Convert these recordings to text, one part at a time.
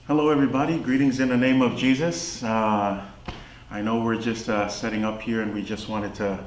Hello, everybody. Greetings in the name of Jesus. I know we're just setting up here, and we just wanted to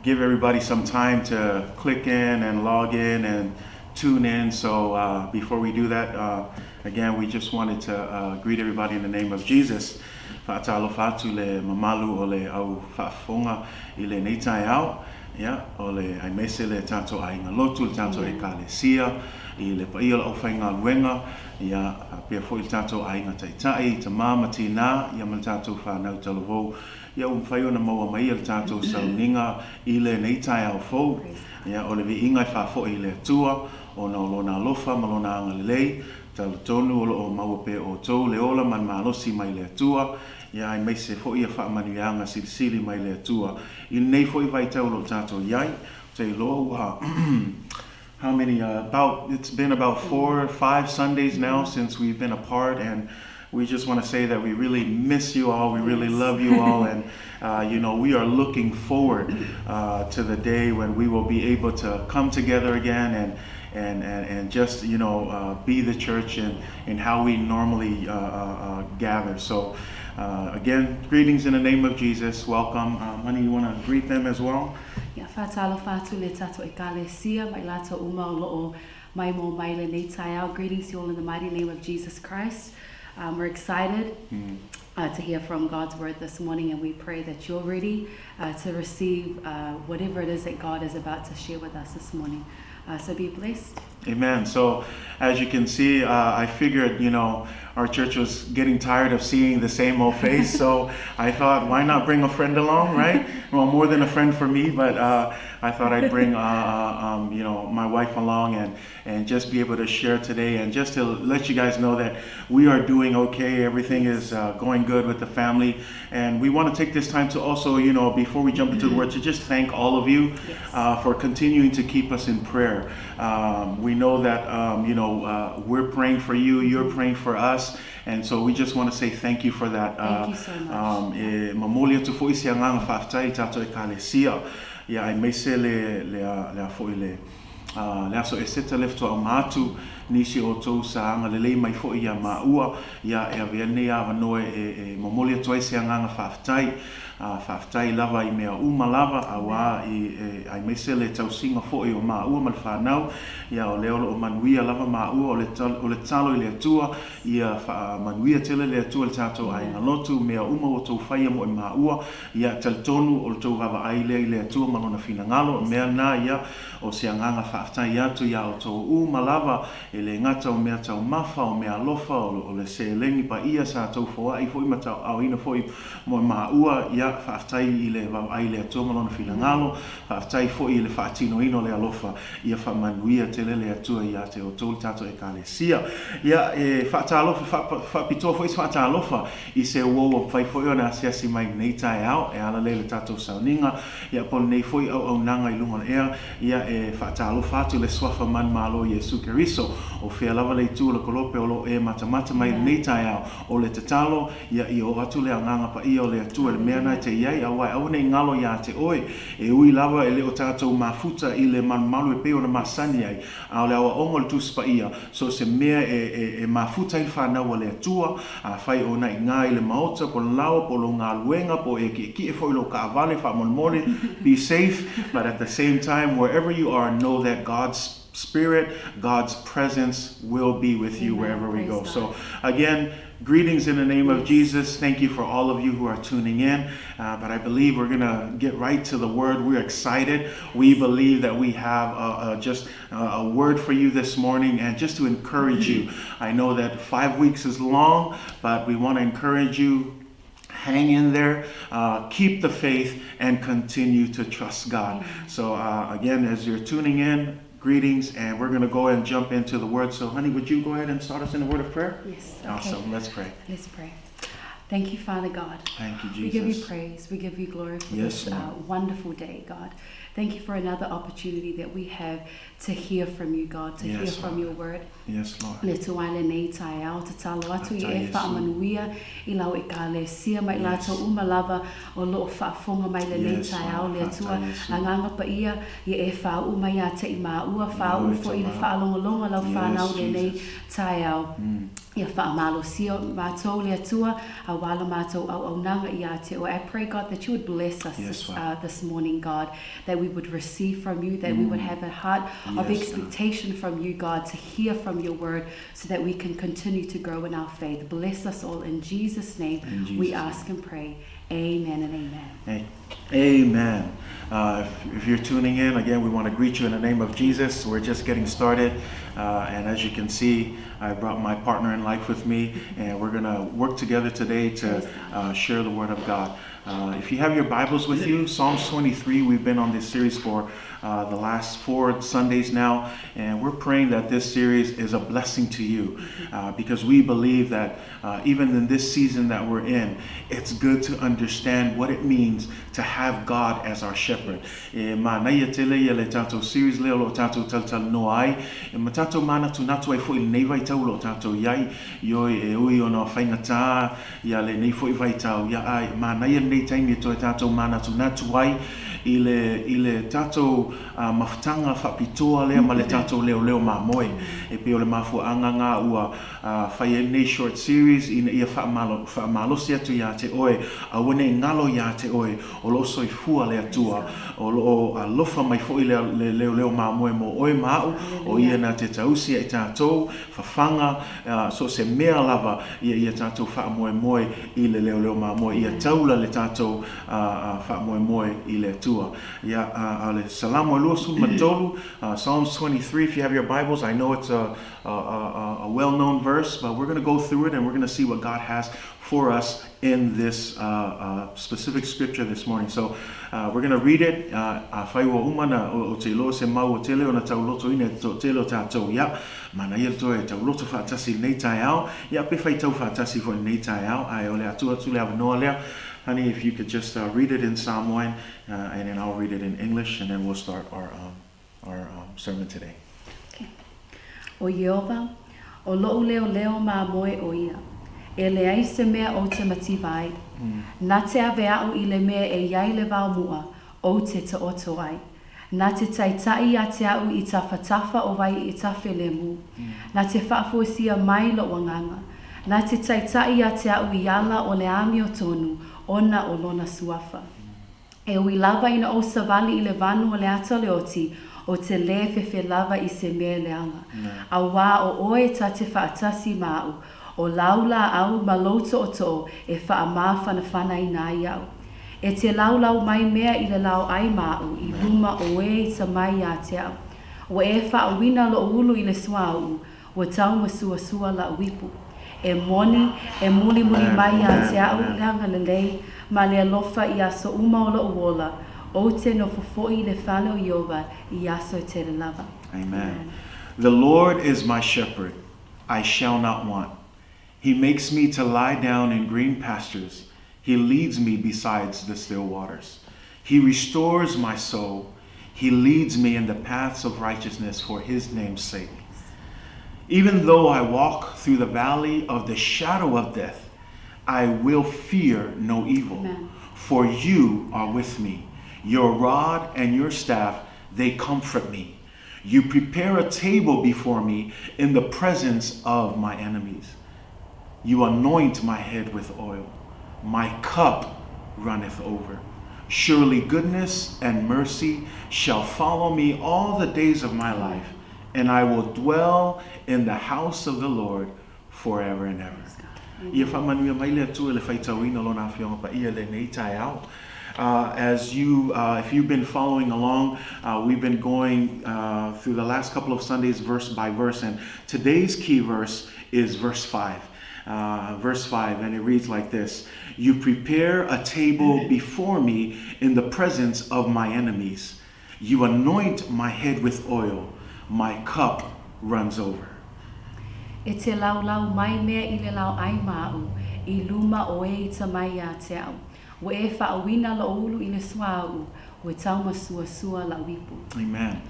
give everybody some time to click in and log in and tune in. So before we do that, again, we just wanted to greet everybody in the name of Jesus. Fa'atalo fatu le mamalu o le au fa'afonga I le neitai au. Ya, o le ai mese le tato ai ngalotu le tato e kalesia I le paia o whainga luenga ia pia fo I tato ai ngataitai ta mama tina ia mal tato whanau talovou ia whai ona maua mai le tato sauninga I le neitai au fou ia o le vi ingai whafo I le tua o na lona lofa malona anga lelei tonu o maua pe o tou le ola man malosi mai le tua ia ai meise fo ia whaamanuianga silisili mai le tua I nei fo I vai tau lo tato iai te lo how many it's been about 4 or 5 Sundays now since we've been apart, and we just want to say that we really miss you all, we really love you all, and we are looking forward to the day when we will be able to come together again and just be the church in how we normally gather. So again, greetings in the name of Jesus. Welcome. Honey, you want to greet them as well? Ia whātalo whātu le tato e kalesia, mai lato uma o loo mai mo mai le nei tai au. Greetings to you all in the mighty name of Jesus Christ. We're excited to hear from God's word this morning, and we pray that you're ready to receive whatever it is that God is about to share with us this morning. So be blessed. Amen. So as you can see, I figured, our church was getting tired of seeing the same old face. So I thought, why not bring a friend along, right? Well, more than a friend for me, but I thought I'd bring, my wife along and just be able to share today and just to let you guys know that we are doing okay. Everything is going good with the family. And we want to take this time to also, before we jump into the word, to just thank all of you for continuing to keep us in prayer. We know that, we're praying for you, you're praying for us. And so we just want to say thank you for that. Thank you so much. Mamolia tu fo isi anganga whaftai tato e kalesia. Ia ai meise le fo le aso e seta lefto au matu nisi o tou sa anga lelei mai fo ia maua. Ia e aviane a wanoe e mamolia tu isi anganga whaftai. Whaftai lava I mea uma lava awa ai meise le tausinga fo I o maua mal whanau. Ia o leolo o manuia lava maua o le talo I le atua. Ia manuia tele le atua le tato ai ngalotu mea uma o tau whaia mo I maua. Ia taltonu o tau wawa ai le atua malona fina ngalo. Mea na ia o se anganga whaftai atu ia o tau uma lava e le ngata o mea tau mafa o mea lofa o le se lengi pa ia sa tau fo I fo I matau au ina fo I mo maua ia whaftai I le wawa ai le atua malona fina ngalo. Whaftai fo I le whaatino ino le alofa ia whamanuia tele le atua ia te o tau tato e kalesia. Ia e whaatalofa whapitoa fo I se whaatalofa I se uo whai fo I ona asiasi mai nei tai au e ala le tato sauninga. Ia pol nei fo I au nanga I lunga ea ia e whaatalofa atu le swafa man malo Yesu Keriso o whea lava le tu le kolope o lo e matamata mai nei tai au o le tatalo ia I o atu le anganga pa I o le atua le mea nai te iai awai au nei ngalo ia te oe e ui lava e le o tatou mafuta I le malu e peo na masani ai a le awa ongo le tuspa ia so se mea e mafuta I whanau le atua a whai o nai ngā I le maota po lao po lo ngā luenga po e ki e fo I lo ka avale wha monmole be safe, but at the same time wherever you are, know that God's Spirit, God's presence will be with you wherever we go. So again, greetings in the name of Jesus. Thank you for all of you who are tuning in. But I believe we're going to get right to the word. We're excited. We believe that we have just a word for you this morning and just to encourage you. I know that 5 weeks is long, but we want to encourage you. Hang in there, keep the faith, and continue to trust God. So again, as you're tuning in, greetings, and we're going to go ahead and jump into the word. So honey, would you go ahead and start us in a word of prayer? Yes. Okay. Awesome. Let's pray. Let's pray. Thank you, Father God. Thank you, Jesus. We give you praise. We give you glory for this wonderful day, God, Thank you for another opportunity that we have to hear from you, God, to hear from your word. Yes, Lord. Le tuai nei tai au te talo atu I e whaamanuia I lau e ka le sia mai lato umalava o loo whaafonga mai le nei tai au le atua anganga pa ia I e whaau mai a te I maua whaau fo I le whaalongolonga lau whanau le nei tai au. Ia whaamalo sio mātou le atua a wala mātou au nanga I a te o. I pray, God, that you would bless us this morning, God, that we would receive from you, that we would have a heart of expectation from you, God, to hear from your word so that we can continue to grow in our faith. Bless us all in Jesus' name. We ask and pray. Amen and amen. Amen. If you're tuning in, again, we want to greet you in the name of Jesus. We're just getting started. And as you can see, I brought my partner in life with me, and we're going to work together today to share the Word of God. If you have your Bibles with you, Psalms 23, we've been on this series for the last 4 Sundays now, and we're praying that this series is a blessing to you because we believe that even in this season that we're in, it's good to understand what it means to have God as our shepherd. Series Leoleo tal no ai matato mana tu natu ai foi nei vai tau lo tato yai yo e ui ona whaingata ia le nei foi vai tau ia ai mana ia nei taimi to tato mana tu natu ai ile tato mafutanga whapitoa lea ma le tato Leoleo Mamoe e pe o le mafu anganga ua whai nei short series ina ia whaamalosi atu ia te oe a wane ngalo ia te oe o lo soifua le atua o lo lofa mai foi le Leoleo Mamoe mo oe mau o ia na te tausi e tātou whawhanga so se mea lava ia tātou whaamoe I le Leoleo Mamoe ia taula le tātou whaamoe I le atua ia le Salamo e luasu matolu Psalms 23. If you have your Bibles, I know it's a well-known verse, but we're going to go through it and we're going to see what God has for us in this specific scripture this morning. So we're going to read it. Whaiwa umana o te loa se mau o tele o na tau loto ina tele o tātou ia. Mana ia to e tau loto whaatasi nei tai au. Ia pe whai tau whaatasi fo nei tai au. Ai o le atu le avanoa lea. Honey, if you could just read it in Samoan and then I'll read it in English and then we'll start our sermon today. Okay. O Yehova, o lo'u Leoleo Mamoe o ia. E le ai se mea o te mativai. Nā te avea'u I le mea e iai le waumua o te oto ai. Nā te taitai a te au I tawhatafa o vai I tawhi le mu. Nā te whaafosia mai lo wanganga. Nā te taitai a te au I ala o le ami o tonu, ona o lona suafa. E ui lava ina o savali I le vanu o le ata le oti, o te le fefe lava I se mea leanga. A wā o oe ta te whaatasi mau, o laula au maloto o to e whaama whanawhana I nā iau. E te laulau mai mea I le lau ai mau I luma o e ta mai a te au. O e whaawina lo ulu I le suau, o tau masua la wipu. E moni, e muli mai a te au leanga le lei, ma le alofa I aso uma o lo uola, o te no fofoi le whale o Yehova I aso te le lava. Amen. The Lord is my shepherd, I shall not want. He makes me to lie down in green pastures. He leads me beside the still waters. He restores my soul. He leads me in the paths of righteousness for his name's sake. Even though I walk through the valley of the shadow of death, I will fear no evil. Amen. For you are with me. Your rod and your staff, they comfort me. You prepare a table before me in the presence of my enemies. You anoint my head with oil. My cup runneth over. Surely goodness and mercy shall follow me all the days of my life, and I will dwell in the house of the Lord forever and ever. If you've been following along, we've been going through the last couple of Sundays verse by verse, and today's key verse is verse 5. Verse 5, and it reads like this: You prepare a table before me in the presence of my enemies. You anoint my head with oil. My cup runs over. E te laulau mai mea I le lau ai mau, I luma o e ta mai a te au. Wa e whaawina la ulu i le swau, wa tauma sua la wipu. Amen.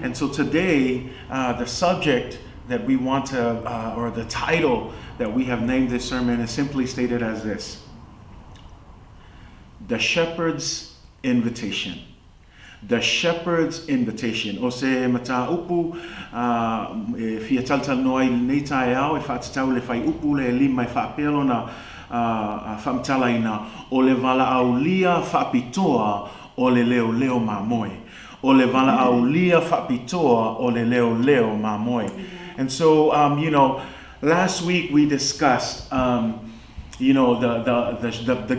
And so today, the subject that we want to, or the title that we have named this sermon is simply stated as this: The Shepherd's Invitation. The Shepherd's Invitation. O se mata upu fia taltal noai nei tae au e whaatitau le whai upu le lima e whaapelo na whaamtalaina o le Vala'aulia whaapitoa o le Leoleo Mamoe. O le Vala'aulia whaapitoa o le Leoleo Mamoe. And so, last week we discussed, the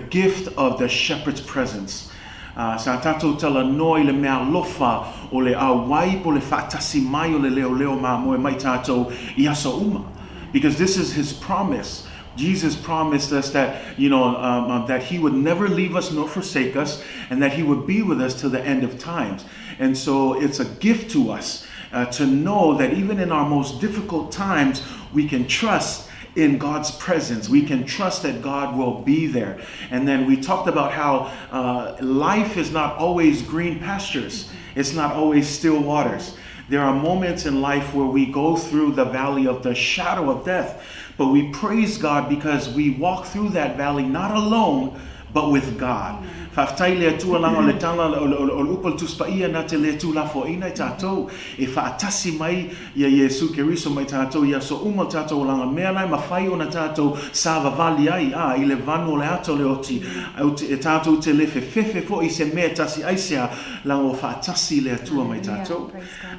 gift of the shepherd's presence. Sa tātou tala noi le mea lofa o le awai po le whaatasi mai o le Leoleo Mamoe mai tātou i aso uma. Because this is his promise. Jesus promised us that, that he would never leave us nor forsake us, and that he would be with us till the end of times. And so it's a gift to us to know that even in our most difficult times, we can trust in God's presence. We can trust that God will be there. And then we talked about how life is not always green pastures. It's not always still waters. There are moments in life where we go through the valley of the shadow of death. But we praise God because we walk through that valley not alone, but with God. Whaftai lea tua langa le tala o upal tuspaia na te lea tu lafo ina i tātou. E whaatasi mai ia Yesu Keriso mai tātou. Ia so umal tātou langa mea lai mawhai o na tātou sa vavali ai. I le vanu le ato le oti. E tātou te le fefe fo i se mea tasi aisea langa o whaatasi lea tua mai tātou.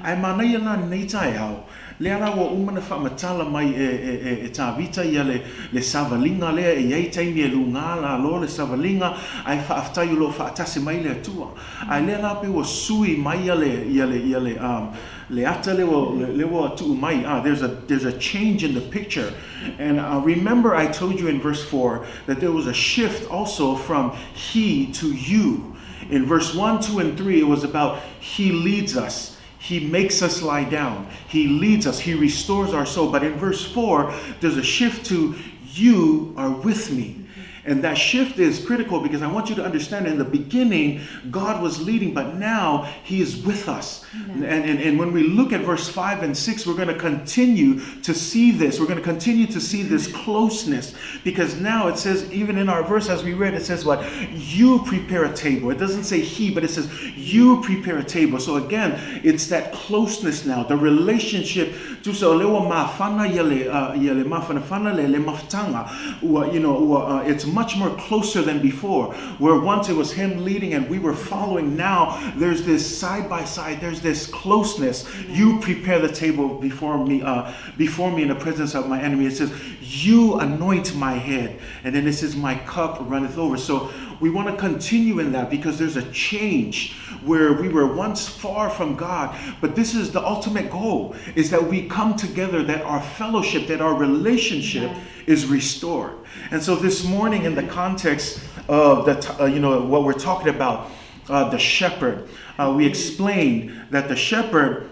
Ai manai ana nei tai au. Le ara wa umana whaamatala mai e tāwita ia le savalinga lea e iei taimi e lunga la lo le savalinga ai whaaftai ulo whaatasi mai lea tua. Ai le ala pe wa sui mai ia le ata le wa tuu mai. There's a change in the picture. And remember I told you in verse 4 that there was a shift also from he to you. In verse 1, 2, and 3 it was about he leads us. He makes us lie down. He leads us. He restores our soul. But in verse 4, there's a shift to you are with me. And that shift is critical because I want you to understand in the beginning, God was leading, but now he is with us. And when we look at verse 5 and 6, we're going to continue to see this. We're going to continue to see this closeness because now it says, even in our verse as we read, it says what? You prepare a table. It doesn't say he, but it says you prepare a table. So again, it's that closeness now, the relationship. It's much more closer than before, where once it was him leading and we were following. Now there's this side by side, there's this closeness. You prepare the table before me in the presence of my enemy. It says you anoint my head, and then it says my cup runneth over. So we want to continue in that because there's a change where we were once far from God, but this is the ultimate goal, is that we come together, that our fellowship, that our relationship is restored. And so this morning, in the context of what we're talking about, the shepherd, we explained that the shepherd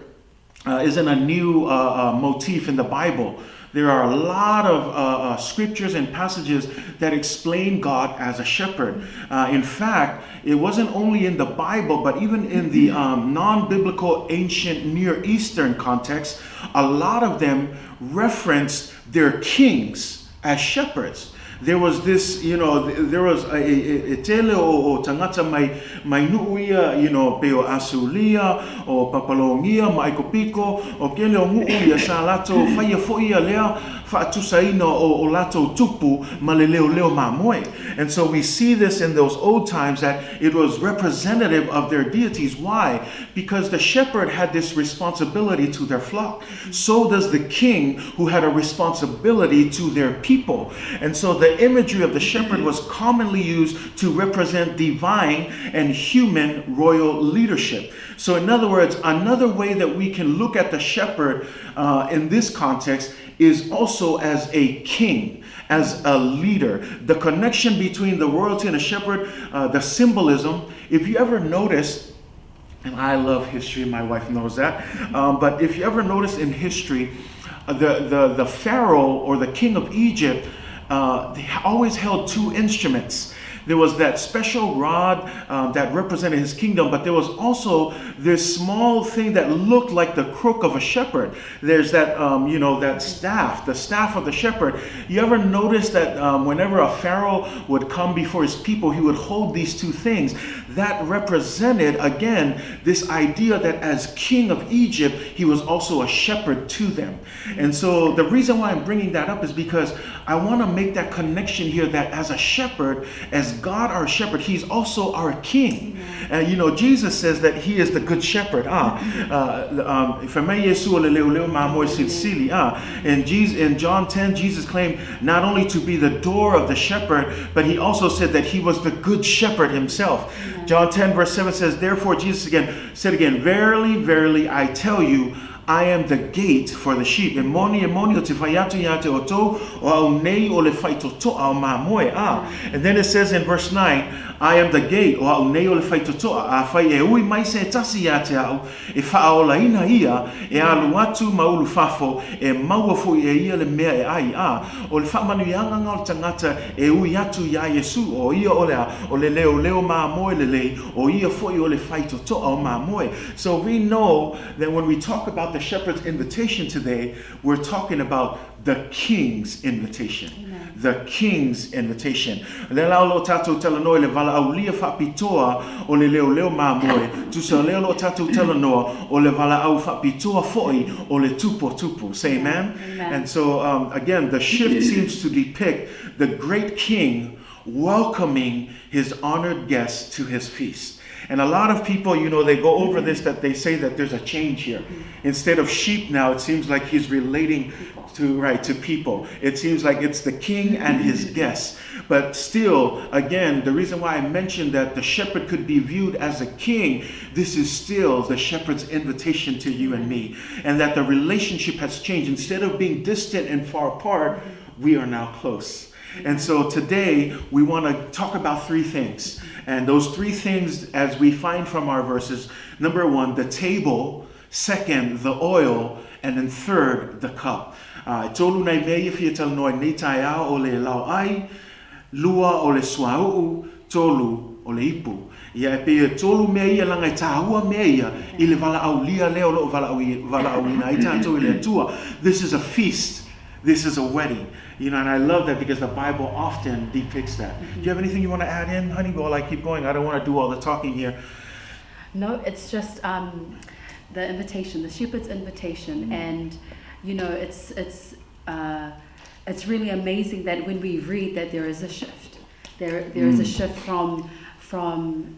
isn't a new motif in the Bible. There are a lot of scriptures and passages that explain God as a shepherd. In fact, it wasn't only in the Bible, but even in the non-biblical ancient Near Eastern context, a lot of them referenced their kings as shepherds. There was this, there was a tele o tangata mai nuuia, peo asulia, o papalongia, maikopiko, o kele o nguuia sa lato, whaia foia lea, whaatusaina o lato tupu, ma le Leoleo Mamoe. And so we see this in those old times that it was representative of their deities. Why? Because the shepherd had this responsibility to their flock. So does the king, who had a responsibility to their people. And so the imagery of the shepherd was commonly used to represent divine and human royal leadership. So in other words, another way that we can look at the shepherd in this context is also as a king, as a leader. The connection between the royalty and the shepherd, the symbolism, if you ever notice, and I love history, my wife knows that, but if you ever notice in history, the Pharaoh or the king of Egypt, they always held two instruments. there was that special rod that represented his kingdom, but there was also this small thing that looked like the crook of a shepherd. There's that, that staff, the staff of the shepherd. You ever notice that whenever a pharaoh would come before his people, he would hold these two things? That represented, again, this idea that as king of Egypt, he was also a shepherd to them. And so the reason why I'm bringing that up is because I want to make that connection here that as a shepherd, as God our shepherd, he's also our king. Jesus says that he is the good shepherd. Leoleo, Mamoe, in John 10, Jesus claimed not only to be the door of the shepherd, but he also said that he was the good shepherd himself. John 10 verse 7 says, therefore Jesus said again, verily, verily, I tell you, I am the gate for the sheep. And then it says in verse 9, I am the gate. So we know that when we talk about the shepherd's invitation today, we're talking about the king's invitation. Amen. The king's invitation. Leoleo tatou telanoa le Vala'aulia whapitoa o le Leoleo Mamoe. Tu sa Leoleo tatou telanoa o le Vala'au whapitoa fo'i o le tupo. Say amen? Amen. And so again, the shift seems to depict the great king welcoming his honored guests to his feast. And a lot of people, they go over this, that they say that there's a change here. Instead of sheep now, it seems like he's relating to people. It seems like it's the king and his guests. But still, again, the reason why I mentioned that the shepherd could be viewed as a king, this is still the shepherd's invitation to you and me. And that the relationship has changed. Instead of being distant and far apart, we are now close. And so today, we want to talk about three things. And those three things, as we find from our verses, number one, the table; second, the oil; and then third, the cup. Tolu nei vei fiatal noi neitaya o le lauai, lua o le swau, tolu o le ipu. Ia e pe tolu mea langa taua mea I le Vala'aulia leo lo Vala'auina I tatou I le atua. This is a feast. This is a wedding. And I love that because the Bible often depicts that. Do you have anything you want to add in, honey? Well, I keep going. I don't want to do all the talking here. No, it's just the invitation, the shepherd's invitation. And, it's really amazing that when we read that there is a shift. There is a shift from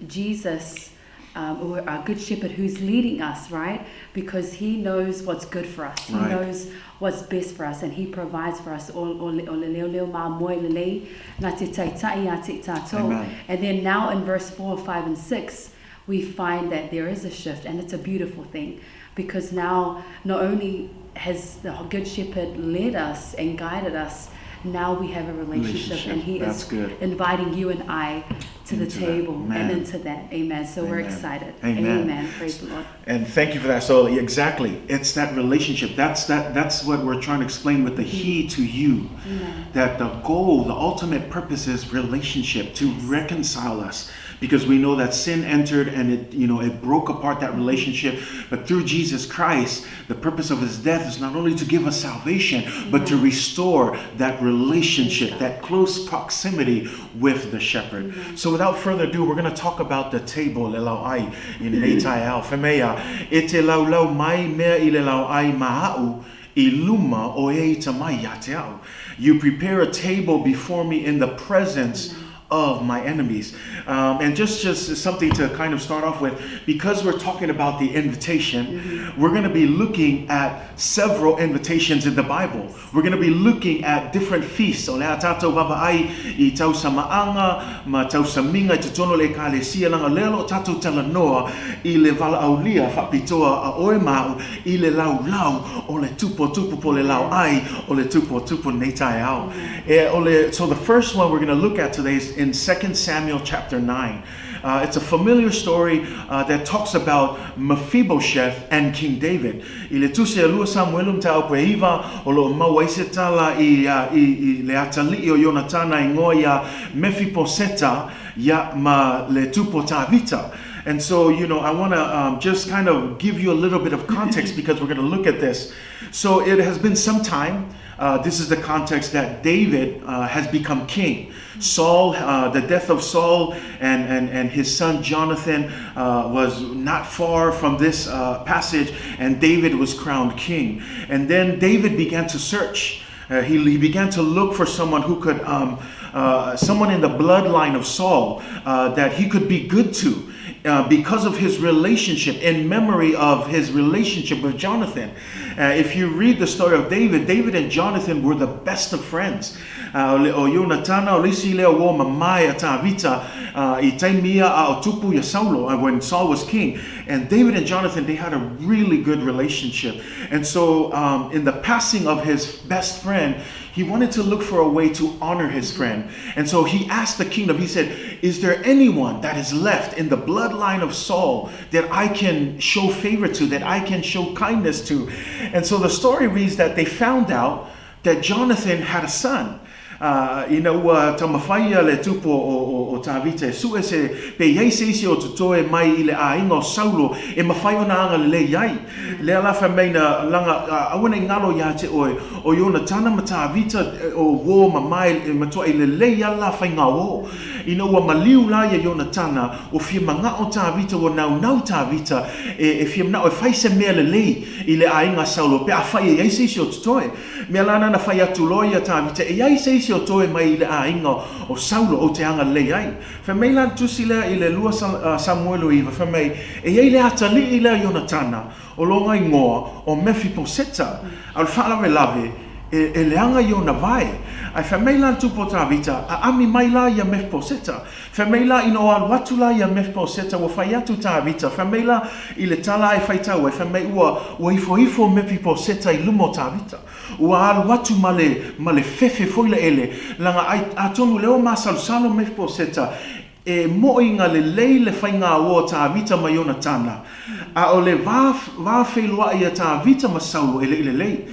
Jesus, or our good shepherd who's leading us, right? Because he knows what's good for us. He knows what's best for us, and he provides for us. And then now in verse 4, 5, and 6, we find that there is a shift, and it's a beautiful thing, because now not only has the good shepherd led us and guided us, now we have a relationship, and he is inviting you and I to the table and into that. Amen. So we're excited. Amen. Praise the Lord. And thank you for that. So exactly, it's that relationship. That's what we're trying to explain with the he to you. Amen. That the goal, the ultimate purpose is relationship, to reconcile us. Because we know that sin entered and it broke apart that relationship. But through Jesus Christ, the purpose of his death is not only to give us salvation, but to restore that relationship, that close proximity with the shepherd. So without further ado, we're going to talk about the table. You prepare a table before me in the presence of my enemies. And just something to kind of start off with, because we're talking about the invitation, we're going to be looking at several invitations in the Bible. We're going to be looking at different feasts. So we're going to So the first one we're going to look at today is in 2 Samuel chapter 9. It's a familiar story that talks about Mephibosheth and King David. I le tuse lua Samuelum ta o preiva o lo mawaise tala I le atali o Yonatana ingoa ya Mephibosheta ya ma le tupo tavita. And so, I want to just kind of give you a little bit of context because we're going to look at this. So it has been some time. This is the context that David has become king. Saul, the death of Saul and his son Jonathan was not far from this passage, and David was crowned king. And then David began to search. He began to look for someone who could, someone in the bloodline of Saul that he could be good to. Because of his relationship, in memory of his relationship with Jonathan. If you read the story of David and Jonathan were the best of friends. O Yonatana o lisi leo wo Mamoe tavita I taimia a tupu ya Saulo when Saul was king. And David and Jonathan, they had a really good relationship. And so in the passing of his best friend, he wanted to look for a way to honor his friend. And so he asked the kingdom, he said, is there anyone that is left in the bloodline of Saul that I can show favor to, that I can show kindness to? And so the story reads that they found out that Jonathan had a son. Tamawhaia le tupo o tavita su se pe yai se o tutoe mai I le ainga o Saulo e mawhai ona anga le yai le ala fa meina langa awana ngalo ya te o Yonatana ma tavita o wo Mamoe e matua I le ala fa ngawo wa maliu la ya Yonatana o fia manga o tavita o nau tavita e fia na o fai se mea le I le ainga Saulo pe a fai yai se o tutoe me lana na fai atu loia tavita e yai se o toe mai le ainga o Saulo o te anga le ai. Fa mei lan tusi le I le lua Samuelo iwa fa mei e ei le atali I le Yonatana o longa ingoa o Mephibosheta al fala lave e le anga Yona vai. Ai fa mei lan tupo tavita a ami mai la ia Mephibosheta. Fa mei la ino al watu la ia Mephibosheta wa fai atu tavita. Fa mei la I le tala e fai tau e fa mei ua ifo Mephibosheta I lumo tavita. Ua al watu male fefe foi le ele langa atonu leo masalsalo Mephibosheta e moinga le leile fainga o tavita ma Yonatana a o le va feilua ia tavita ma Saulo ele lei.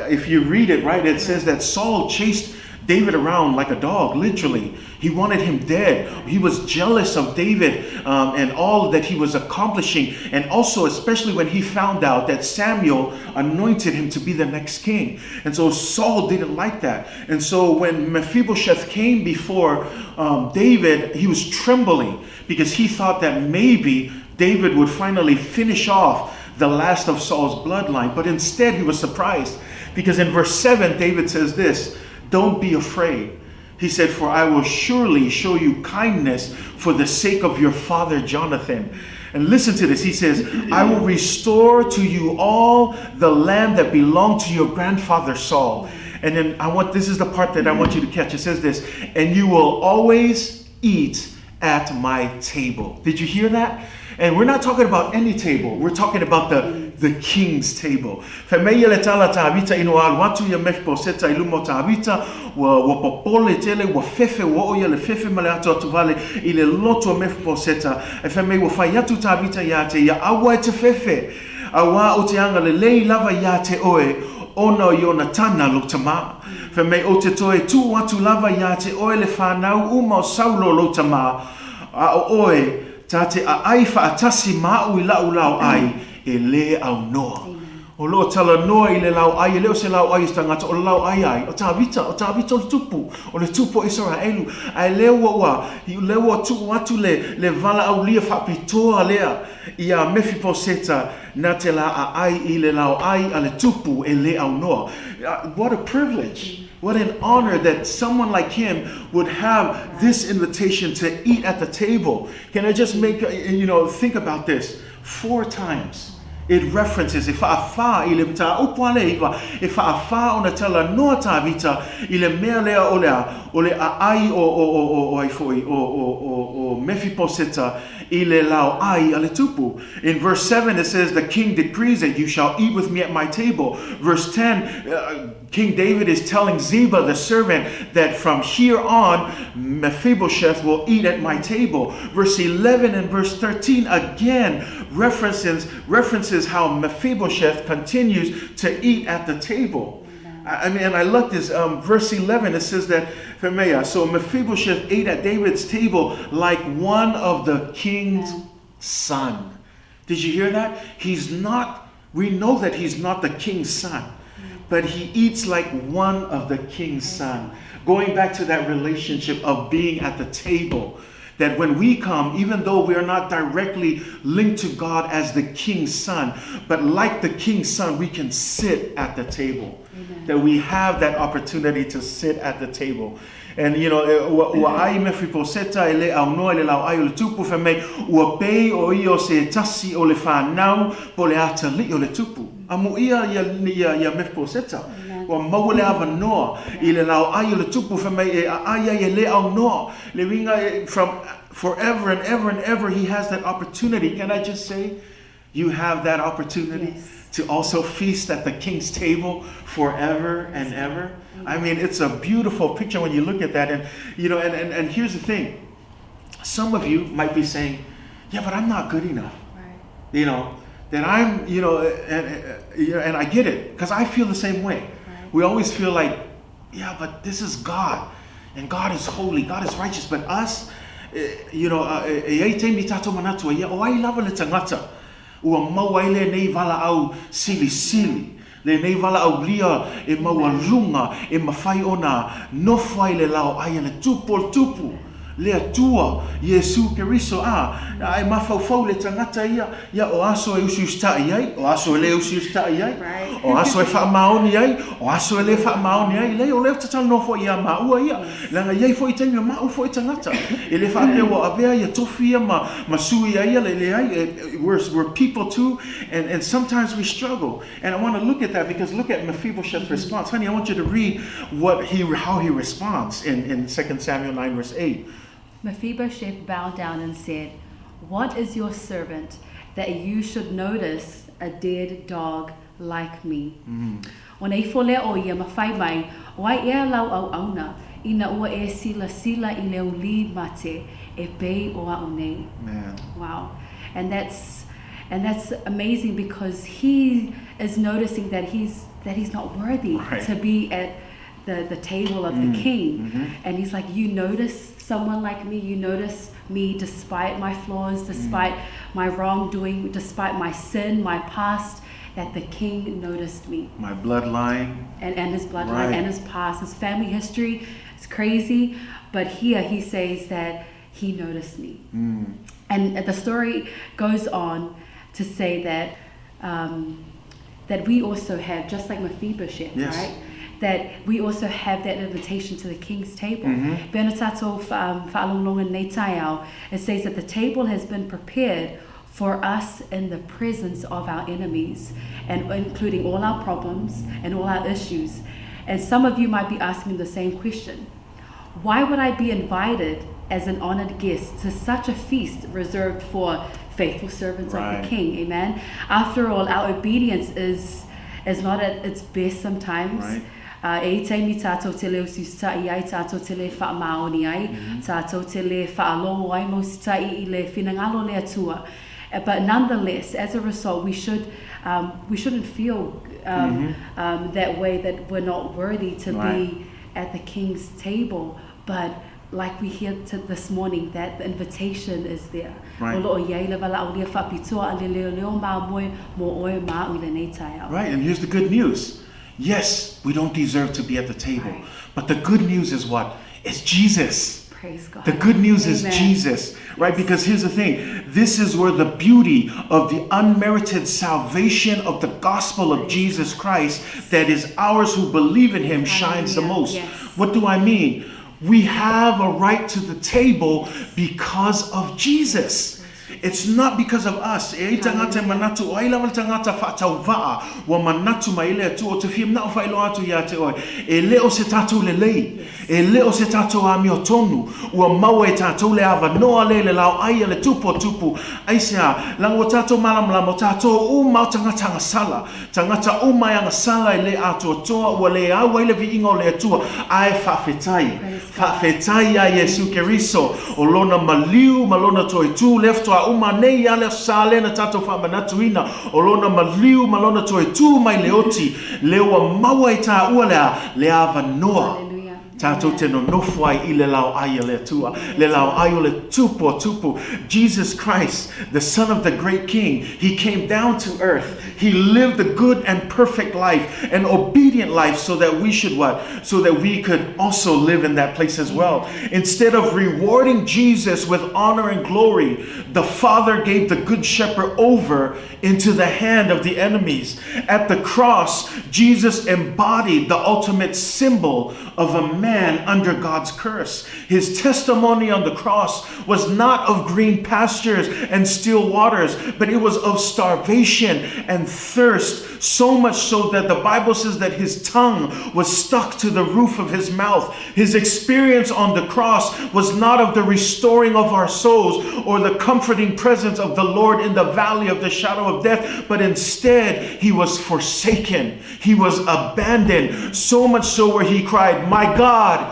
If you read it right, it says that Saul chased David around like a dog, literally. He wanted him dead. He was jealous of David and all that he was accomplishing. And also, especially when he found out that Samuel anointed him to be the next king. And so Saul didn't like that. And so when Mephibosheth came before David, he was trembling because he thought that maybe David would finally finish off the last of Saul's bloodline. But instead, he was surprised because in verse 7, David says this, "Don't be afraid." He said, "For I will surely show you kindness for the sake of your father Jonathan." And listen to this. He says, "I will restore to you all the land that belonged to your grandfather Saul." And then this is the part that I want you to catch. It says this, "And you will always eat at my table." Did you hear that? And we're not talking about any table. We're talking about the king's table. Famea le tala tavita ino al watu ya Mephibosheta ilumo tavita wa popole tele wa fefe wa oya le fefe male ato atuvale ile loto Mephibosheta e famea wa fayatu tavita yate ya awa te fefe awa o te anga le lei lava yate oe ona Yonatana lotama famea o te toe tu watu lava yate oe le whanau uma o Saulo lotama a oe tate a ai whaatasi mau I lau ai e le au noa. O lo tala noa I le lau ai, e leo se lau ai istangata o lau ai ai, o tā vita o le tupu, o le tupu Israelu. Ai leo wa tu watu le Vala'aulia whapitoa lea I a Mephibosheta na te la a ai I le lau ai a le tupu e le au noa. What a privilege. What an honor that someone like him would have this invitation to eat at the table. Can I just make, think about this. 4 times it references if afa ile mta upwale iva if afa ona tala no tavita ile melea ole ai o Mephibosheta I le lau ai ale tupu. In verse 7 it says, the king decrees that you shall eat with me at my table. Verse 10, King David is telling Ziba, the servant, that from here on, Mephibosheth will eat at my table. Verse 11 and verse 13 again references how Mephibosheth continues to eat at the table. I mean, and I love this. Verse 11, it says that, so Mephibosheth ate at David's table like one of the king's son. Did you hear that? We know that he's not the king's son, but he eats like one of the king's son. Going back to that relationship of being at the table, that when we come, even though we are not directly linked to God as the king's son, but like the king's son, we can sit at the table. Amen. That we have that opportunity to sit at the table. And you know, ai me fiposeta ele au no ele lau ai o le tupu fa me ua pei o io se tasi o le whanau po le ata li o le tupu. Amu ia me fiposeta. Wa mau le ava noa I le lau ai o le tupu fa me e ai le au noa. Le winga from forever and ever and ever he has that opportunity. Can I just say, you have that opportunity to also feast at the king's table forever and ever. I mean, it's a beautiful picture when you look at that. And you know, and here's the thing. Some of you might be saying, yeah, but I'm not good enough. Right. You know, that I'm, you know, and I get it, because I feel the same way. Right. We always feel like, yeah, but this is God, and God is holy, God is righteous, but us, you know, ua mauaile nei Vala'au sili. Le nei Vala'aulia e maualunga e mawhai ona nofai le lau ai le tupu. Le atua Yesu Keriso ai mawhau le tangata ia o aso e usi ustai ai, o aso e le usi ustai ai, o aso e whaamaoni ai, o aso e le whaamaoni ai, le o leo tatala nofo ia maua ia, langa iei fo I taimi o mau fo I tangata, e le whaapea wa avea ia tofi ia ma sui ai le ai, we're people too, and sometimes we struggle, and I want to look at that, because look at Mephibosheth's response. Honey, I want you to read how he responds in 2 Samuel 9 verse 8. Mephibosheth bowed down and said, "What is your servant that you should notice a dead dog like me?" O nei fole o ia mawhai mai, wai ea lau au auna, ina ua e sila I Leoli mate e pei o au nei. Wow. And that's amazing, because he is noticing that he's not worthy to be at the table of the king. And he's like, you notice someone like me, you notice me despite my flaws, despite my wrongdoing, despite my sin, my past, that the king noticed me. My bloodline. And his bloodline and his past, his family history. It's crazy. But here he says that he noticed me. And the story goes on to say that that we also have, just like Mephibosheth, right? That we also have that invitation to the king's table. It says that the table has been prepared for us in the presence of our enemies, and including all our problems and all our issues. And some of you might be asking the same question. Why would I be invited as an honored guest to such a feast reserved for faithful servants of the king? Amen. After all, our obedience is not at its best sometimes. E taimi tātou te leo siustai ai, tātou te le whaamaoni ai, tātou te le whaalongo ai mo sitai I le whinangalo le atua. But nonetheless, as a result, we shouldn't feel that way, that we're not worthy to be at the king's table. But like we hear this morning, that the invitation is there. Right, and here's the good news. Yes, we don't deserve to be at the table. But the good news is what? It's Jesus. Praise God. The good news is Jesus, right? Because here's the thing. This is where the beauty of the unmerited salvation of the gospel of Jesus Christ that is ours who believe in him shines the most. What do I mean? We have a right to the table because of Jesus. It's not because of us. E tangata manatu o ila wal tangata whaatau waa wa manatu mai lea tu o te whiam na o whailo atu ia te oe. E leo se tātou le lei. E leo se tātou a mio tonu. Ua maua e tātou le awa noa le lau aia le tupu o tupu. Aisea, lango tātou malamlamo tātou uma o tangata ngasala. Tangata uma ya ngasala e le atu o toa ua le awa ile vi ingo le atua. Ae whawhetai. Whawhetai a Yesu Keriso. O lona maliu, malona toi tu lefto a uma nei ale sale na tātou whamanatuina. O lona maliu, malona toi tu mai leoti. Lewa maua i tā ua le awa noa. Tātou te no nofuai I le lau aia le tua. Le lau aia le tupu o tupu. Jesus Christ, the Son of the great King, He came down to earth. He lived a good and perfect life, an obedient life, so that we should what? So that we could also live in that place as well. Instead of rewarding Jesus with honor and glory, the Father gave the Good Shepherd over into the hand of the enemies. At the cross, Jesus embodied the ultimate symbol of a man under God's curse. His testimony on the cross was not of green pastures and still waters, but it was of starvation and thirst, so much so that the Bible says that his tongue was stuck to the roof of his mouth. His experience on the cross was not of the restoring of our souls or the comforting presence of the Lord in the valley of the shadow of death, but instead he was forsaken. He was abandoned, so much so where he cried, my God,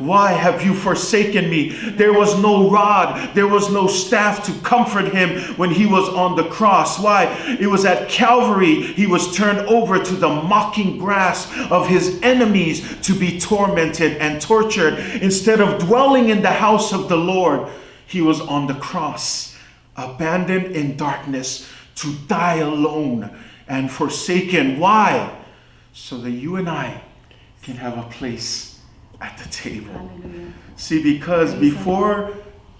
why have you forsaken me? There was no rod, there was no staff to comfort him when he was on the cross. Why? It was at Calvary he was turned over to the mocking grasp of his enemies to be tormented and tortured. Instead of dwelling in the house of the Lord, he was on the cross, abandoned in darkness to die alone and forsaken. Why? So that you and I can have a place at the table. Hallelujah. See, because before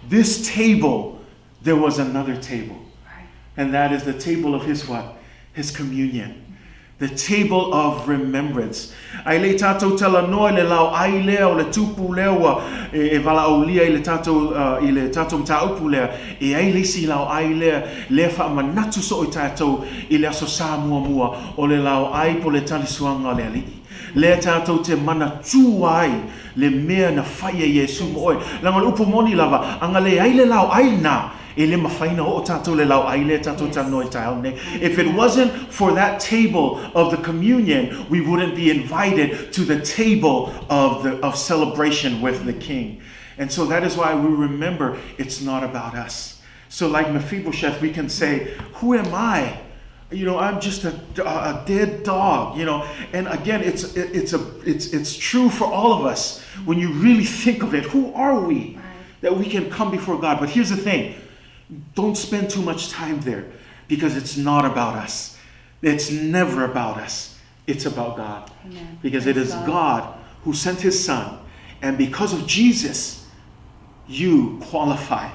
this table, there was another table. Right. And that is the table of his what? His communion. The table of remembrance. Ai le tātou tala noa le lau ai lea o le tupu lewa e Vala'aulia I le tātou mtaupu lea e ai le si lau ai lea le wha manatu so I tātou I le aso sā mua o le lau ai po le talisuanga le alii. Le tātou te mana tū ai le mea na whaia Yesu mo oi. Langa le upu moni lava, anga le ai le lau ai nā. E le mawhaina o tātou le lau ai le tātou tanoi taone. If it wasn't for that table of the communion, we wouldn't be invited to the table of celebration with the King. And so that is why we remember it's not about us. So like Mephibosheth, we can say, who am I? You know, I'm just a dead dog, you know. And again, it's true for all of us. When you really think of it, who are we that we can come before God? But here's the thing. Don't spend too much time there because it's not about us. It's never about us. It's about God. Amen. Because it is God who sent his son. And because of Jesus, you qualify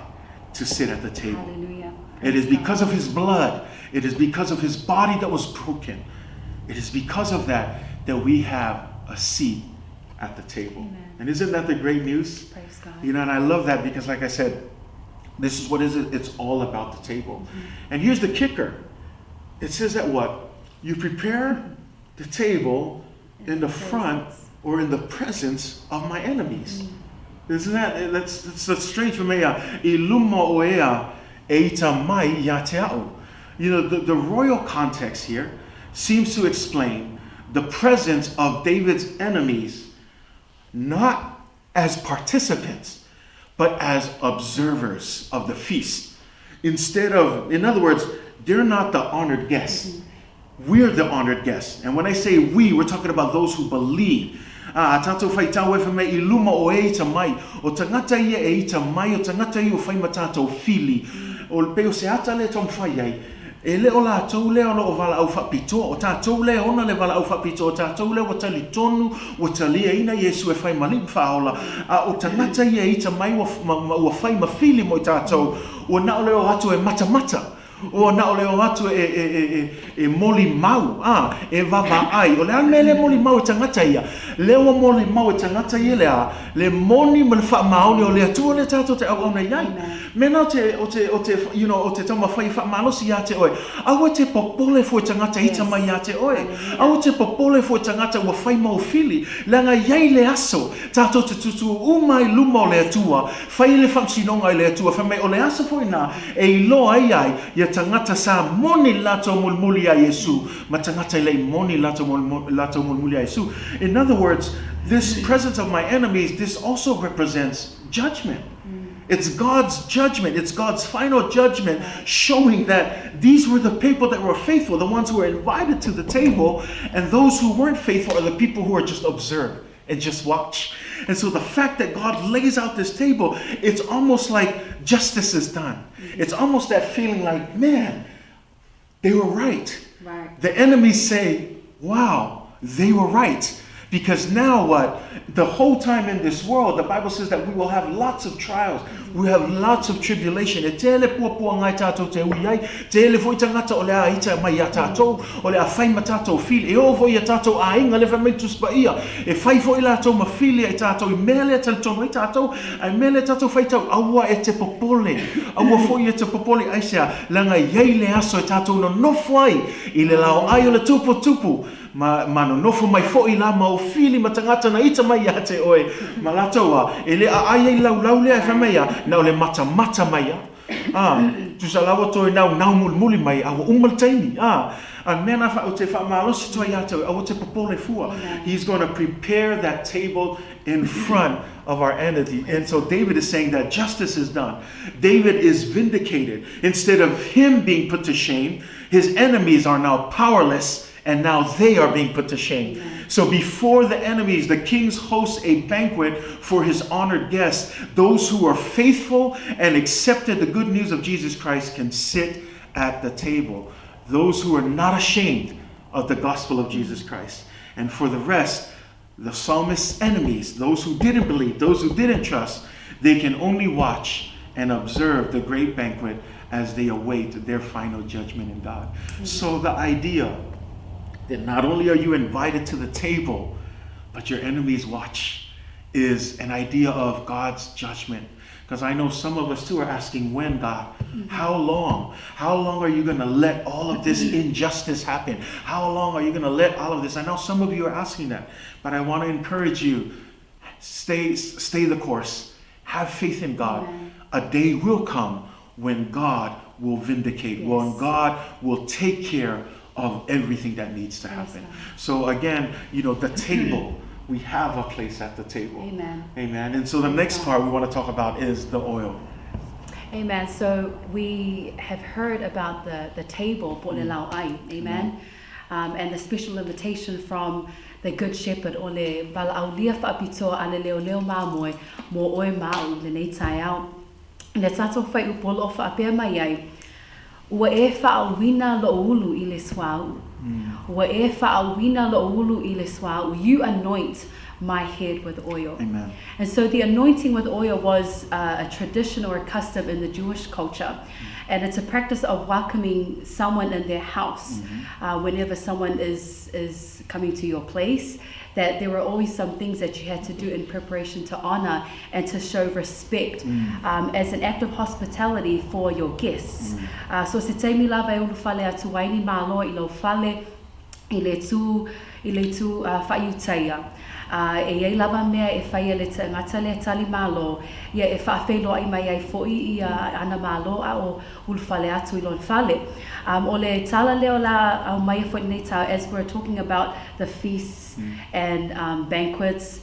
to sit at the table. Hallelujah. It is because of his blood. It is because of his body that was broken. It is because of that we have a seat at the table. Amen. And isn't that the great news? Praise God. You know, and I love that because like I said, this is what is it? It's all about the table. Mm-hmm. And here's the kicker. It says that what? You prepare the table in the front or in the presence of my enemies. Mm-hmm. Isn't that? That's strange for me. You know, the royal context here seems to explain the presence of David's enemies not as participants, but as observers of the feast. In other words, they're not the honored guests. We're the honored guests. And when I say we, we're talking about those who believe. Tātou whai tāu e whamei I luma o e ita mai. O tangata ia e ita mai, o tangata ia o whai tātou fili. O peo se ata le tom whai ai. E leo la tau leo no o Vala'au whapito. O tātou leo ona le Vala'au whapito. O tātou leo o tali tonu, o talia ina Yesu e whai malim whaola. O tangata ia ita mai o whai mawhili mo I tātou. O nao leo atu e mata. O na o leo atu e moli mau, e vava ai. O le mele moli mau e tangata ia. Leo moli mau e tangata ia lea. Le moni ma le wha maoli o le atua le tato te au au nei ai. Mena o te tama whai wha malosi ia te oe. Aua te popole fo tangata ita mai ia te oe. Aua te popole fo tangata ua whai mau fili. Langa iai le aso. Tato te tutu umai luma o le atua. Whai le whamsinonga i le atua. Whamai o le aso fo ina. E ilo ai ai. Ia tangata sa moni lato mulmuli a Yesu. Ma tangata ilei moni lato mulmuli a Yesu. In other words, this presence of my enemies, this also represents judgment. It's God's judgment. It's God's final judgment showing that these were the people that were faithful, the ones who were invited to the table, and those who weren't faithful are the people who are just observed and just watch. And so the fact that God lays out this table, it's almost like justice is done. It's almost that feeling like, man, they were right. The enemies say, wow, they were right. Because now what? The whole time in this world, the Bible says that we will have lots of trials. We have lots of tribulation. E tele puapua ngai tātou te uiai. Tele foi tangata o le a ita mai a tātou. O le a whai ma tātou fili. E o voi a tātou a inga le whamei tuspa ia. E whai foi lātou ma fili a tātou. I mele a talitono i tātou. A mele tātou whai tau. Aua e te popole. Aua foi e te popole aisea. Langa iei le aso e tātou no nofwai. I le lao ai o le tupu tupu. Ma no nofo mai fo'i la ma o fili ma tangata na ita mai a te oe. Ma latoa, e le a ai lau lea e whamea, na o le mata mai a. Tu sa lawa toi nau mulmuli mai, a wa umaltaini. And mena o te whamalosi toi a te o te popole fua. He's going to prepare that table in front of our enemy. And so David is saying that justice is done. David is vindicated. Instead of him being put to shame, his enemies are now powerless. And now they are being put to shame. So before the enemies, the king hosts a banquet for his honored guests. Those who are faithful and accepted the good news of Jesus Christ can sit at the table. Those who are not ashamed of the gospel of Jesus Christ. And for the rest, the psalmist's enemies, those who didn't believe, those who didn't trust, they can only watch and observe the great banquet as they await their final judgment in God. So the idea that not only are you invited to the table, but your enemies watch is an idea of God's judgment. Because I know some of us too are asking, when, God? How long? How long are you going to let all of this injustice happen? How long are you going to let all of this? I know some of you are asking that, but I want to encourage you, stay the course. Have faith in God. A day will come when God will vindicate, when God will take care of everything that needs to happen. So again, the table, we have a place at the table. Amen. Amen. And so the next part we want to talk about is the oil. Amen. So we have heard about the table, amen, and the special invitation from the Good Shepherd, o le Vala'aulia whaapitoa a le Leoleo Mamoe, mo oe mau le nei tai au. Le tato whai upolo o whaapea mai ai, ua e whaawina lo ulu I le swau. Ua e whaawina lo ulu I le swau. You anoint my head with oil. Amen. And so the anointing with oil was a tradition or a custom in the Jewish culture. And it's a practice of welcoming someone in their house. Whenever someone is coming to your place, that there were always some things that you had to do in preparation to honor and to show respect as an act of hospitality for your guests. So se teimi lava e ulu fale atu waini malo I lo fale I le tu whaiutaia. E ei lava mea e whaia le ngata le tali malo, ia e whaafelo ai mai ai fo'i I ana malo a o ulu fale atu I lon fale. O le tala leo la au mai e fo'i nei tau, as we're talking about the feasts and banquets,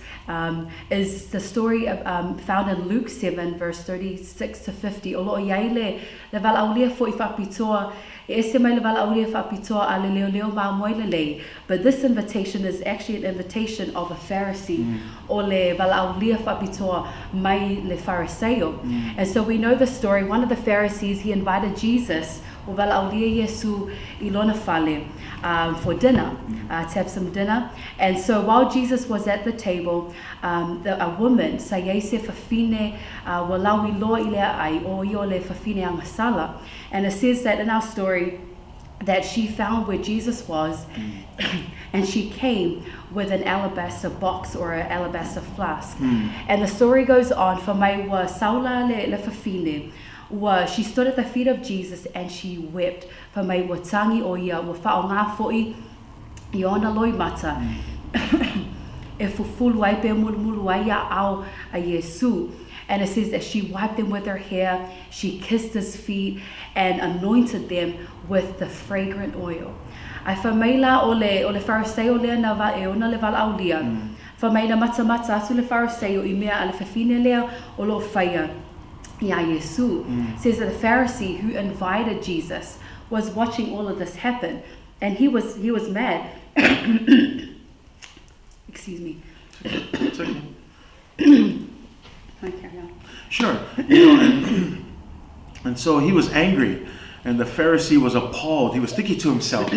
is the story found in Luke 7 verse 36 to 50. O lo iai le Vala'aulia fo'i whapitoa, e ese mai le Vala'aulia whapitoa a le Leoleo Mamoe le lei. But this invitation is actually an invitation of a Pharisee, o le Vala'aulia whapitoa mai le Phariseo. And so we know the story. One of the Pharisees, he invited Jesus o Vala'aulia Yesu ilona fale for dinner, to have some dinner. And so while Jesus was at the table, a woman, Sayese Fafine, Walawi Lo Ilea Ai, o Iole Fafine Angasala. And it says that in our story, that she found where Jesus was, and she came with an alabaster box or an alabaster flask. And the story goes on, for my wa saula le fafine, she stood at the feet of Jesus and she wept. For my wa tangi o ia wa fa'o ngā fo'i i ona loi mata. E fufulu ai pe mulumulu ai a au a Yesu. And it says that she wiped them with her hair, she kissed his feet, and anointed them with the fragrant oil. Ai whamaila o le Phariseo lea na va e ona le Vala'aulia. Whamaila mata atu le Phariseo I mea a le whawhine lea o lo whaia I a Yesu. Says that the Pharisee who invited Jesus was watching all of this happen, and he was mad. Excuse me. It's okay. Okay, yeah. Sure. And so he was angry, and the Pharisee was appalled. He was thinking to himself,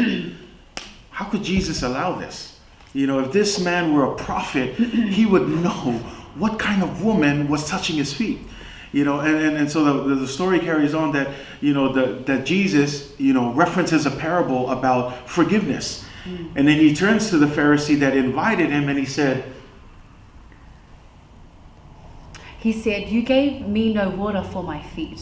how could Jesus allow this? If this man were a prophet, he would know what kind of woman was touching his feet. And so the story carries on that, that Jesus, references a parable about forgiveness. And then he turns to the Pharisee that invited him and he said, you gave me no water for my feet,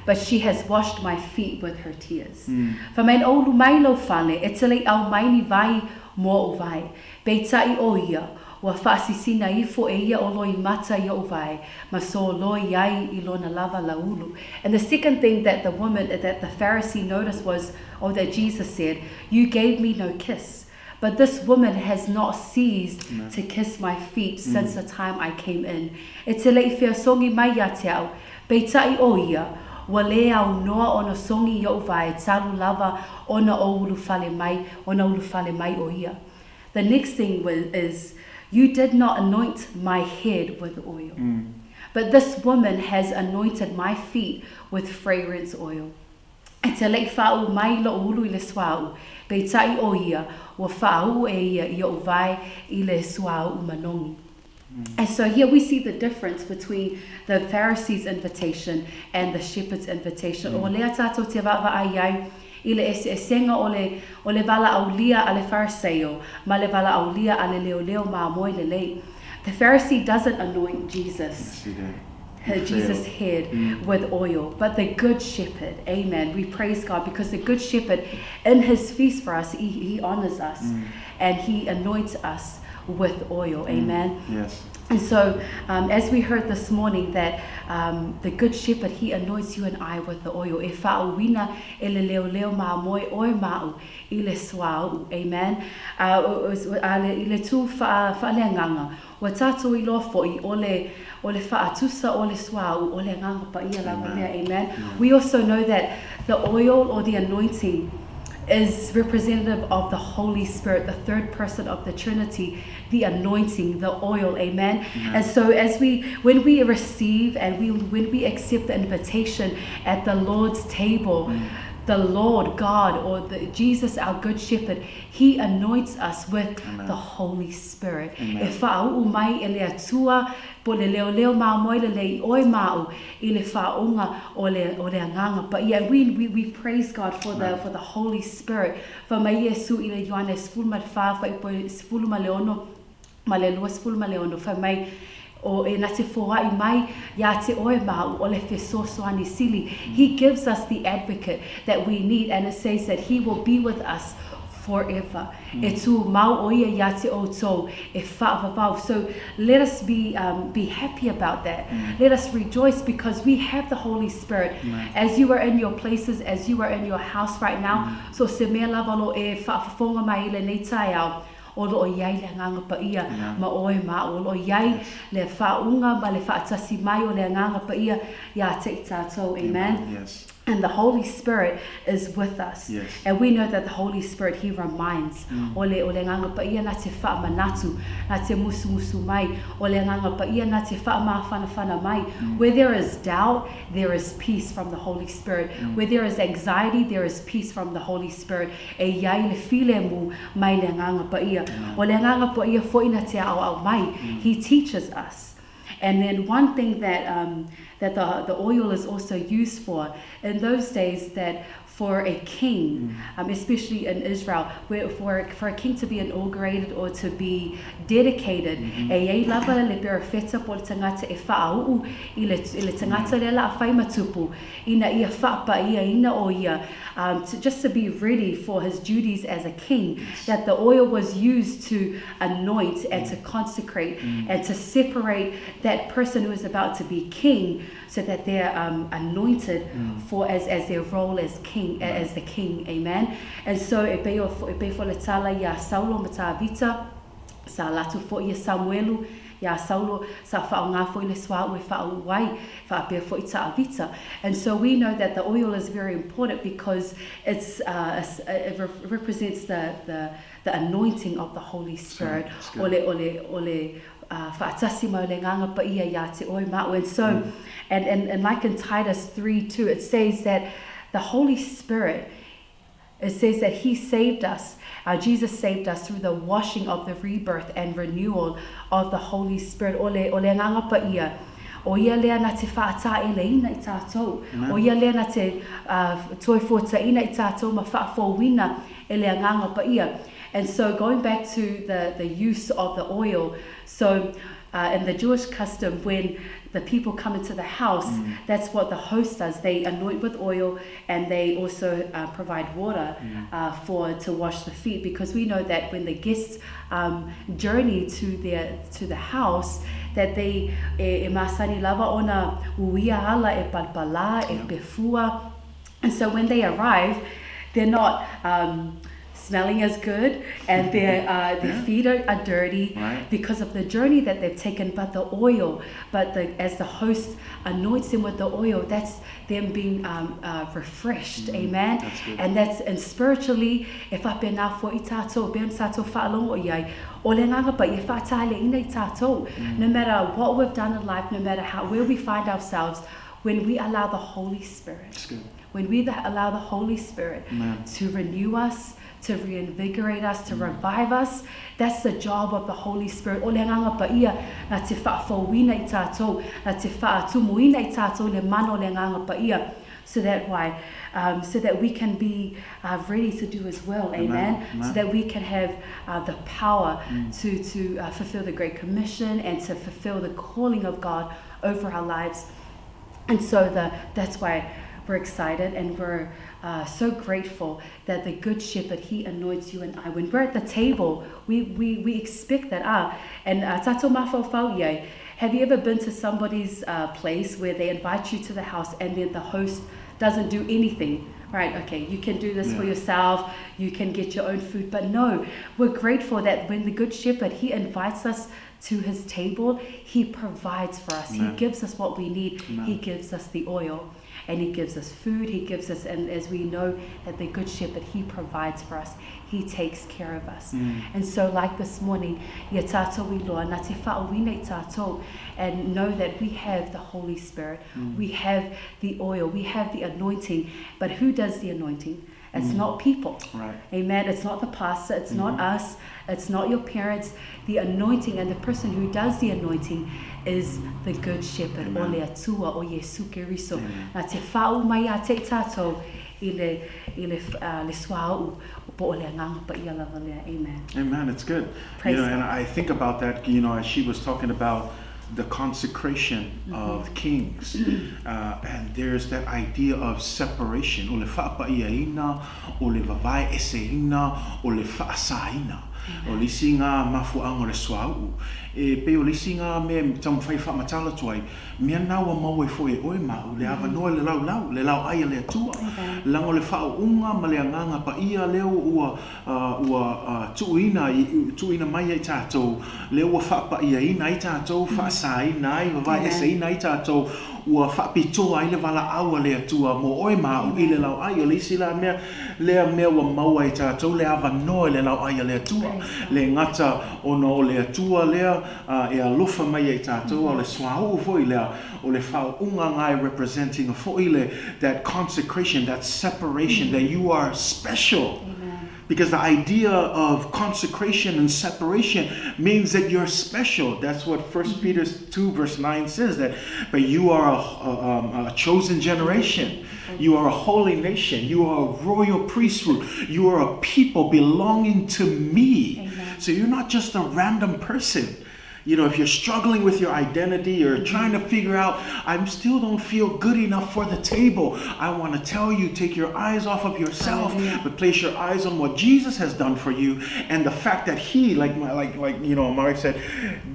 but she has washed my feet with her tears. Whamain olu mai lo whale, e tele au mai ni vai mo o vai. Beitai o ia, wa whaasisina I fo e ia o loi mata ia o vai, ma so loi ai I lona lava laulu. And the second thing that the Pharisee noticed was, that Jesus said, you gave me no kiss. But this woman has not ceased to kiss my feet since the time I came in. E te lei whia songi mai ia te au. Beitai o ia, wa le au noa ona songi ia o vai, talu lava ona ulu fale mai o ia. The next thing is, you did not anoint my head with oil. But this woman has anointed my feet with fragrance oil. E te lei whau mai lo ulu I le swau. Beitai o ia, wa whau e ia o vai I le swau manongi. And so here we see the difference between the Pharisees' invitation and the shepherd's invitation. O lea tātou te wawa ai ai, I le esenga o le Vala'aulia a le Phariseo, ma le Vala'aulia a le Leoleo Mamoe le lei. The Pharisee doesn't anoint Jesus. Jesus' head with oil, but the good shepherd, amen, we praise God, because the good shepherd in his feast for us, he honors us and he anoints us with oil, amen. Yes. And so as we heard this morning that the good shepherd, he anoints you and I with the oil. E whauwina e le Leoleo Mamoe oi mau I le swau, amen. I le tū whaaleanganga. Wa tātou I loa fo'i o le whaatusa o le swau o le nganga pa ia lava mea, amen. We also know that the oil or the anointing is representative of the Holy Spirit, the third person of the Trinity, the anointing, the oil, amen. And so when we receive and when we accept the invitation at the Lord's table, the Lord God or Jesus, our good shepherd, he anoints us with the Holy Spirit. E wha'au mai e le atua po le Leoleo Mamoe le lei oi mau I le wha'unga o le anganga. But yeah, we praise God for the Holy Spirit. For mai Yesu I le Ioane sfulma whawha I sfulma leono, ma le lua sfulma leono, for mai o e na te whoai mai ia te oe mau o le whesosoani sili. He gives us the advocate that we need, and it says that he will be with us forever. E tū mau o ia te o tō e whaavavau. So let us be happy about that. Let us rejoice because we have the Holy Spirit. As you are in your places, as you are in your house right now, so se mea lavalo e whaafafonga mai le nei tai au. O lo iai le nganga pa ia ma oe ma o lo iai le whaunga ma le whaatasi mai o le nganga pa ia te tātou, amen. Yes. And the Holy Spirit is with us. Yes. And we know that the Holy Spirit, He reminds. Ole nganga pa ia na te wha manatu, na te musu mai. Ole nganga pa ia na te wha mawhana mai. Where there is doubt, there is peace from the Holy Spirit. Where there is anxiety, there is peace from the Holy Spirit. E iai le file mu mai le nganga pa ia. Ole nganga pa ia fo ina te au mai. He teaches us. And then one thing that that the oil is also used for in those days, that for a king, especially in Israel, where for a king to be inaugurated or to be dedicated, e lava le perafeta po le tangata e whaau i le tangata le la whai matupu ina ia whapa ia ina o ia, just to be ready for his duties as a king, that the oil was used to anoint and to consecrate and to separate that person who is about to be king, so that they're anointed for as their role as king, as the king. Amen. And so e pe fo le tala ia Saulo mata vita sa latu fo ia Samuelu ia Saulo sa whaonga fo i le swa we whao wai wha pe fo i ta vita. And so we know that the oil is very important because it represents the anointing of the Holy Spirit. Ole and so and like in Titus 3:2, it says that the Holy Spirit, it says that He saved us, Jesus saved us through the washing of the rebirth and renewal of the Holy Spirit. O ia lea na te whaata e le ina I tātou. O ia lea na te toi fōta ina I tātou ma whaafo wina e lea nganga pa ia. And so going back to the use of the oil, so in the Jewish custom, when the people come into the house, that's what the host does. They anoint with oil, and they also provide water to wash the feet, because we know that when the guests journey to the house, that they e masani lava ona uia ala e palpala e pefua, and so when they arrive, they're not smelling as good, and their feet are dirty because of the journey that they've taken. But the oil, as the host anoints them with the oil, that's them being refreshed. Amen. And spiritually, if I be now for itato ben sato fa'alongo iai o le nganga pa I whātale ina I tātou. No matter what we've done in life, no matter where we find ourselves, when we allow the Holy Spirit, allow the Holy Spirit to renew us, to reinvigorate us, to revive us, that's the job of the Holy Spirit. O le nganga pa ia na te whaafauina I tātou, na te whaatumuina I tātou le mano le nganga pa ia, so that we can be ready to do His will. Amen. So that we can have the power to fulfill the Great Commission and to fulfill the calling of God over our lives. And so that's why we're excited, and we're so grateful that the Good Shepherd, He anoints you and I. When we're at the table, we expect that. And tato mafau ye. Have you ever been to somebody's place where they invite you to the house, and then the host doesn't do anything? Right, okay, you can do this for yourself, you can get your own food, but no, we're grateful that when the Good Shepherd, He invites us to His table, He provides for us. He gives us what we need. He gives us the oil, and He gives us food. He gives us, and as we know that the Good Shepherd, He provides for us. He takes care of us. And so like this morning, ia tātou I loa, nā te whaowina I tātou, and know that we have the Holy Spirit. We have the oil. We have the anointing. But who does the anointing? It's not people. Right. Amen. It's not the pastor. It's not us. It's not your parents. The anointing, and the person who does the anointing is the Good Shepherd. O le atua o Yesu Keriso. Nā te whao mai a te tātou I le swau po o le nganga pa ia lava lea. Amen. Amen. It's good. Praise God. And I think about that, as she was talking about the consecration of kings, and there's that idea of separation. O le whaapa'iaina, o le vavai eseina, o le whaasaina, o le singa mafuanga le swau. E pe o le singa me tamu whai whaamatala tuai, mea naua mau e fo e oe mau, le ava noa le lau aia le atua. Lango le whaunga ma le anganga pa ia leo ua tuina mai ai tātou, leo ua whaapaiaina ai tātou, whaasaina ai, vavai eseina ai tātou, ua whapitoa i le Vala'aulia le atua mo oe mau i le lauaia le isi la mea ua maua i tātou le awa noe le lauaia le atua le ngata ona o le atua lea e alofa mai i tātou o le swau foi lea o le whao unga ngai representing foi le that consecration, that separation, that you are special. Because the idea of consecration and separation means that you're special. That's what 1 Peter 2 verse 9 says, that but you are a chosen generation. You are a holy nation. You are a royal priesthood. You are a people belonging to me. Amen. So you're not just a random person. You know, if you're struggling with your identity or trying to figure out, I still don't feel good enough for the table, I want to tell you, take your eyes off of yourself, but place your eyes on what Jesus has done for you, and the fact that He, like you know, Amari said,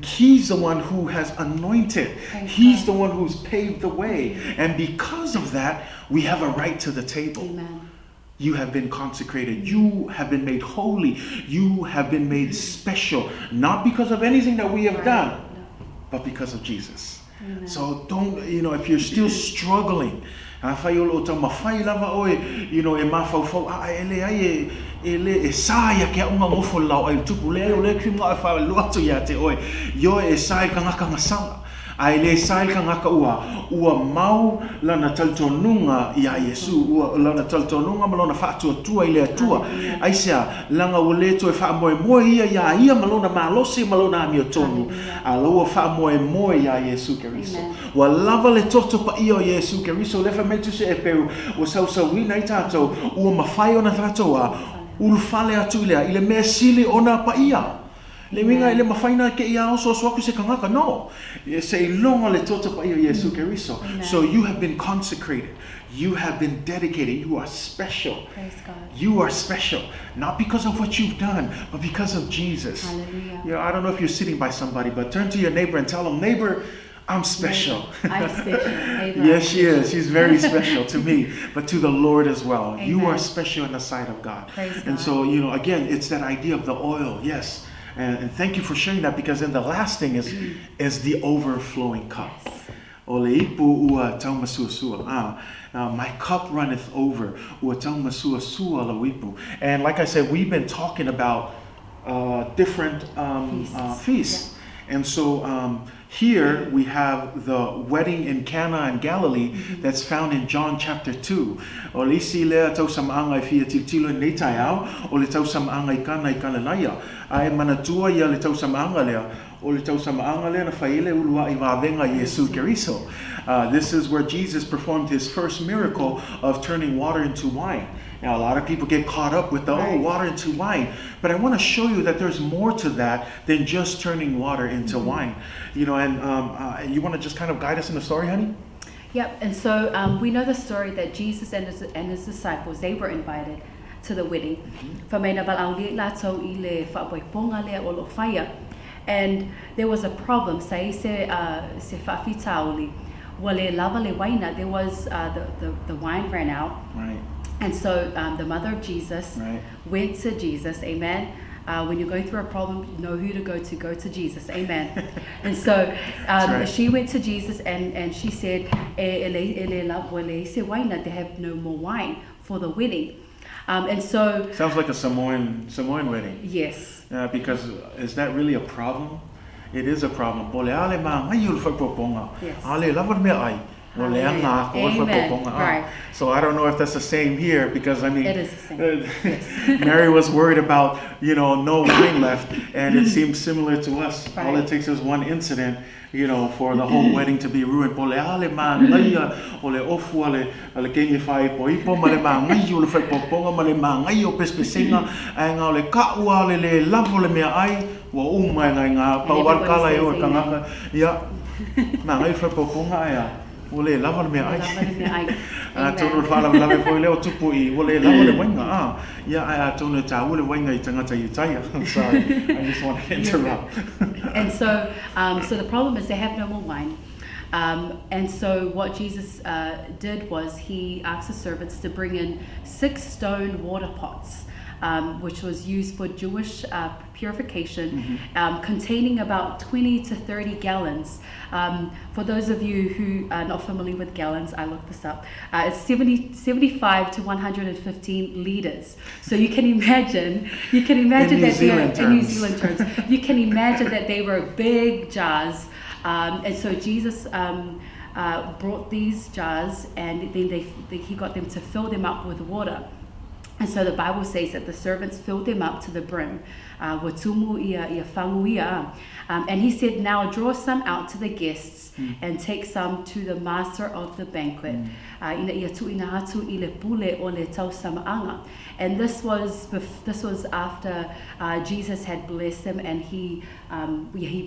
He's the one who has anointed. He's the one who's paved the way, and because of that, we have a right to the table. Amen. You have been consecrated. You have been made holy. You have been made special. Not because of anything that we have done, but because of Jesus. Amen. So don't, you know, if you're still struggling, you know, ai le sai ka ngaka ua mau lana taltonunga ia Yesu ua lana taltonunga malona fatu tua ile atua ai sia langa ule to fa moe ia malona malosi malona mi tonu aloa fa moe ia Yesu Keriso wa lava le toto pa io Yesu Keriso le fa metu se e peru o sau wina i tato ua mafai ona tatoa ulfale atu ile me sili ona pa ia le minga ile mafaina ke ia oso aku se kangaka no se longa le toto pa ia Yesu Keriso. So you have been consecrated, you have been dedicated, you are special. Praise God. You are special not because of what you've done, but because of Jesus. Hallelujah. You know, I don't know if you're sitting by somebody, but turn to your neighbor and tell them, neighbor, I'm special. I'm special. Yes, she is. She's very special to me, but to the Lord as well. Amen. You are special in the sight of God. Praise and God. So, you know, again, it's that idea of the oil. Yes. And thank you for sharing that, because then the last thing is the overflowing cup. My cup runneth over. And like I said, we've been talking about different feasts. And so here we have the wedding in Cana in Galilee that's found in John chapter 2. O le isi lea tau samaanga I fia tilo nei tai au, o le tau samaanga I kana laia. Ai manatua ia le tau samaanga lea, o le tau samaanga lea na whaile ulua I wavenga Yesu Keriso. This is where Jesus performed his first miracle of turning water into wine. Now, a lot of people get caught up with the water into wine, but I want to show you that there's more to that than just turning water into wine. You know, and you want to just kind of guide us in the story, honey? Yep. And so we know the story that Jesus and his disciples, they were invited to the wedding. And there was a problem. There was the wine ran out. Right. And so the mother of Jesus went to Jesus, amen. When you're going through a problem, you know who to go to Jesus, amen. And so she went to Jesus and she said, they have no more wine for the wedding. And so sounds like a Samoan wedding. Yes. Because is that really a problem? It is a problem. Yes. Amen. Right. So I don't know if that's the same here, because I mean, it is the same. Yes. Mary was worried about, you know, no wine left, and it seems similar to us. Right. All it takes is one incident, you know, for the whole wedding to be ruined. Ole lava me ai. Tonu fala lava foi leo tupu I ole lava le wenga ya tonu ta ole wenga I tangata I tai. Sorry, I just want to interrupt. And so so the problem is they have no more wine. And so what Jesus did was he asked the servants to bring in 6 stone water pots which was used for Jewish purification, containing about 20 to 30 gallons. For those of you who are not familiar with gallons, I looked this up. It's 75 to 115 liters. So you can imagine in that they are in New terms. Zealand terms. You can imagine that they were big jars, and so Jesus brought these jars, and then he got them to fill them up with water. And so the Bible says that the servants filled them up to the brim. And he said, now draw some out to the guests and take some to the master of the banquet. And this was after Jesus had blessed them, and he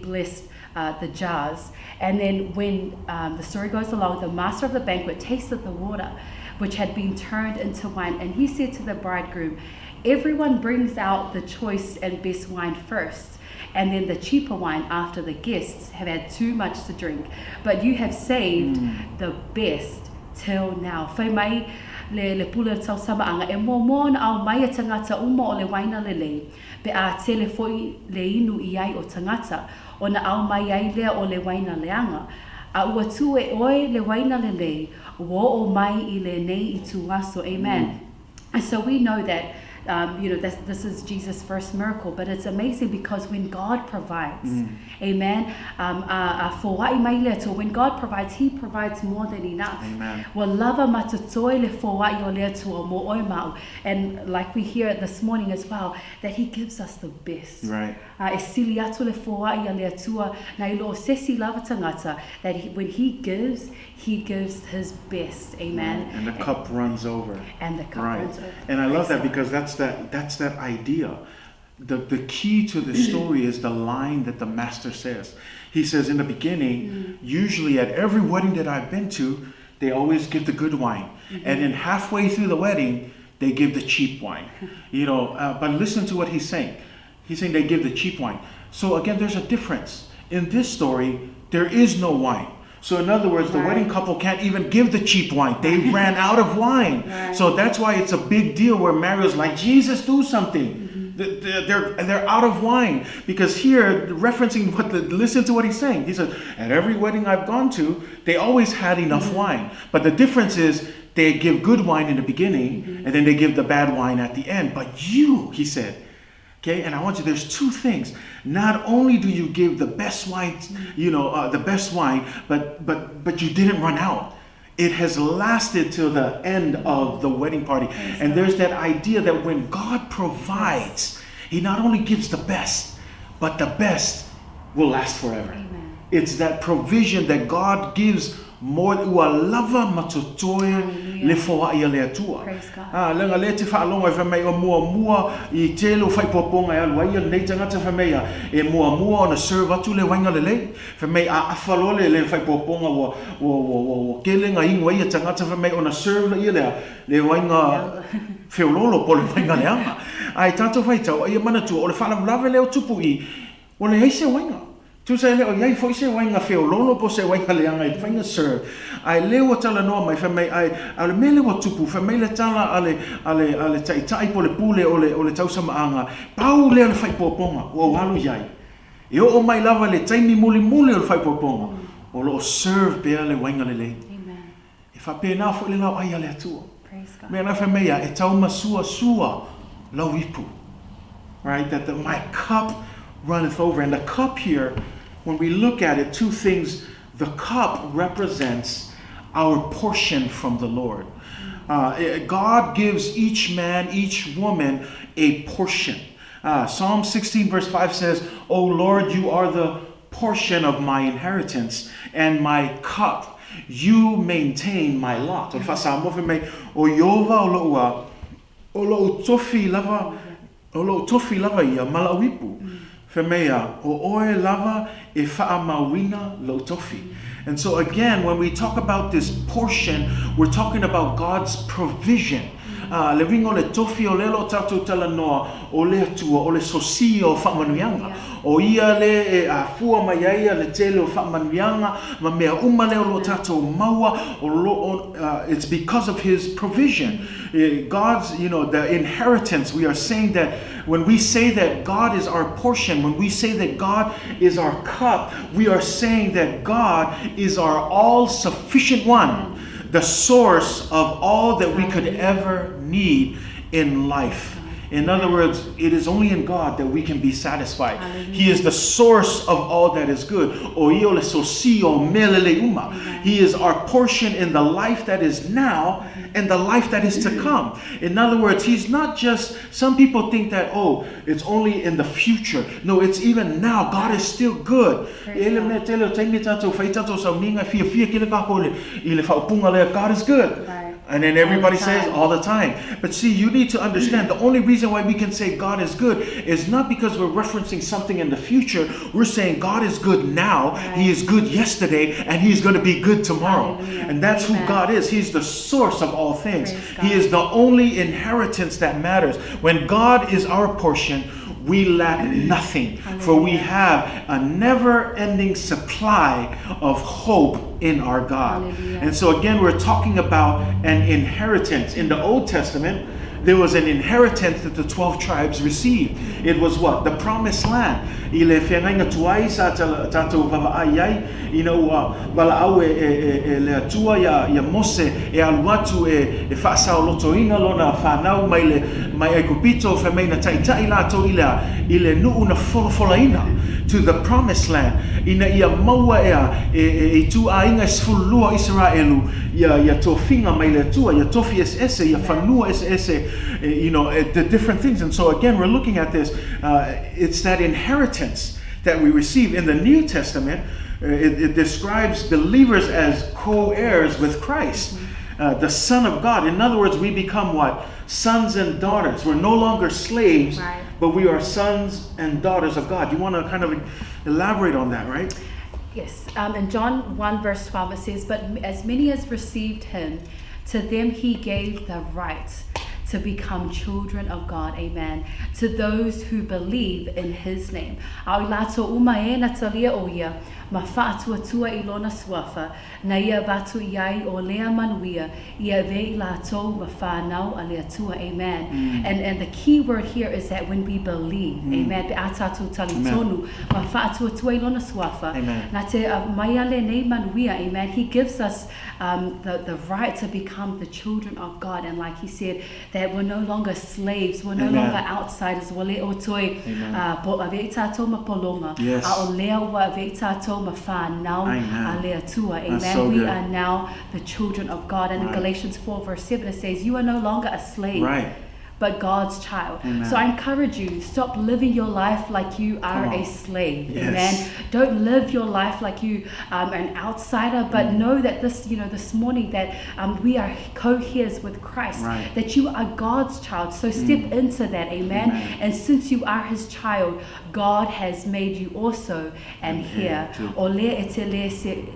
blessed the jars. And then when the story goes along, the master of the banquet tasted the water, which had been turned into wine. And he said to the bridegroom, everyone brings out the choice and best wine first, and then the cheaper wine after the guests have had too much to drink. But you have saved the best till now. Whai mai le pula tau samaanga e mo na au mai e tangata uma o le waina lele, pe a tele foi le inu i ai o tangata, o na au mai ai lea o le waina leanga. A ua tu e oe le waina lele, wo o mai I le nei I tuaso. Amen. And so we know that this is Jesus' first miracle, but it's amazing because when God provides, amen, when God provides, He provides more than enough. Amen. And like we hear this morning as well, that He gives us the best. Right. That when He gives His best. Amen. Right. And the cup runs over. And the cup runs over. And I love that because that's that idea. The key to the story is the line that the master says. He says in the beginning, usually at every wedding that I've been to, they always give the good wine. And then halfway through the wedding, they give the cheap wine. But listen to what he's saying. He's saying they give the cheap wine. So again, there's a difference. In this story, there is no wine. So in other words, the wedding couple can't even give the cheap wine. They ran out of wine. Right. So that's why it's a big deal where Mario's like, Jesus, do something. They're out of wine. Because here, referencing listen to what he's saying. He says, at every wedding I've gone to, they always had enough wine. But the difference is they give good wine in the beginning, and then they give the bad wine at the end. But you, he said, okay, and I want you, there's two things. Not only do you give the best wine, the best wine, but you didn't run out. It has lasted till the end of the wedding party. And there's that idea that when God provides, He not only gives the best, but the best will last forever. Amen. It's that provision that God gives more ua lava matotoe le foa ia le atua. Praise God. Lenga le te whaalonga e whamei o mua I telo whaipoponga e alua ia nei tangata whamei e mua ona serve atu le wainga le lei. Whamei a awhalole le whaipoponga wa kelenga ingwa ia tangata whamei ona serve ia le wainga whiololo po le wainga le anga. Ai tato whaitau ia manatua o le whaalaulave leo tupu I o le heise wainga. Tu sai leo iai foi se wainga whiololo po se wainga leanga I whainga serve. Ai leo tala noa mai whamei ai ale mele wa tupu whamei le tala ale tai po le pule o le tausamaanga. Pau lea le whaipoponga o walu iai. E o mai lava le taimi muli o le whaipoponga. O lo serve pea le wainga le lei. Amen. E whapena fo le lau ai ale atua. Praise God. Mea na whamei e tauma sua lau ipu. Right? That my cup runneth over. And the cup here, when we look at it, two things. The cup represents our portion from the Lord. God gives each man, each woman a portion. Psalm 16 verse 5 says, O Lord, you are the portion of my inheritance and my cup. You maintain my lot. O Yova o lo tofi lava ia malauipu. Femea o oe lava e whaamawina lo tofi. And so again, when we talk about this portion, we're talking about God's provision. Le ringo le tofi o lelo tatu tala noa o le atua o le sosi o whamanuianga. o ia le e a fua mai ia le tele o whaamanuianga, ma mea umaleo lo tātou maua, it's because of his provision. God's, the inheritance, we are saying that when we say that God is our portion, when we say that God is our cup, we are saying that God is our all-sufficient one, the source of all that we could ever need in life. In other words, it is only in God that we can be satisfied. He is the source of all that is good. He is our portion in the life that is now and the life that is to come. In other words, he's not just, some people think that, it's only in the future. No, it's even now. God is still good. God is good. And then everybody says all the time. But see, you need to understand the only reason why we can say God is good is not because we're referencing something in the future. We're saying God is good now. He is good yesterday, and he's going to be good tomorrow. And that's who God is. He's the source of all things. He is the only inheritance that matters. When God is our portion, we lack nothing, for we have a never-ending supply of hope in our God. And so again, we're talking about an inheritance. In the Old Testament, there was an inheritance that the 12 tribes received. It was what? The promised land. Vala'aulia ya Mose e aluatu e whaasao lotoina lona whanau mai e kupito whameina taitai lato ile nuu na wholafolaina to the promised land. Ina ia maua e tu a inga sfulua Israelu ya tofinga mai le tua, ya tofi ese, ya whanua ese, the different things. And so again, we're looking at this, it's that inheritance that we receive. In the New Testament, it describes believers as co-heirs with Christ, the Son of God. In other words, we become what? Sons and daughters. We're no longer slaves, but we are sons and daughters of God. You want to kind of elaborate on that, right? Yes. In John 1 verse 12 it says, "But as many as received him, to them he gave the right to become children of God." Amen. To those who believe in his name. Au lato umae na talia oia, ma whaatuatua I lona suafa, na ia batu iai o lea manuia, ia vei lato ma whanau a lea tua. Amen. And the key word here is that when we believe, amen, be atatu talitonu, ma whaatuatua I lona suafa, na te mai ale nei manuia, amen, he gives us the right to become the children of God. And like he said, that we're no longer slaves, we're no longer outsiders. Wale o toi po ave tato ma polonga, a o lea wa ave tato ma whanau a lea tua. Amen. So we are now the children of God. And in Galatians 4 verse 7 it says, you are no longer a slave, but God's child. So I encourage you, stop living your life like you are a slave. Amen. Don't live your life like you an outsider, but know that this morning that we are co-heirs with Christ, that you are God's child. So step into that. Amen. And since you are his child, God has made you also an heir. O lea e te le se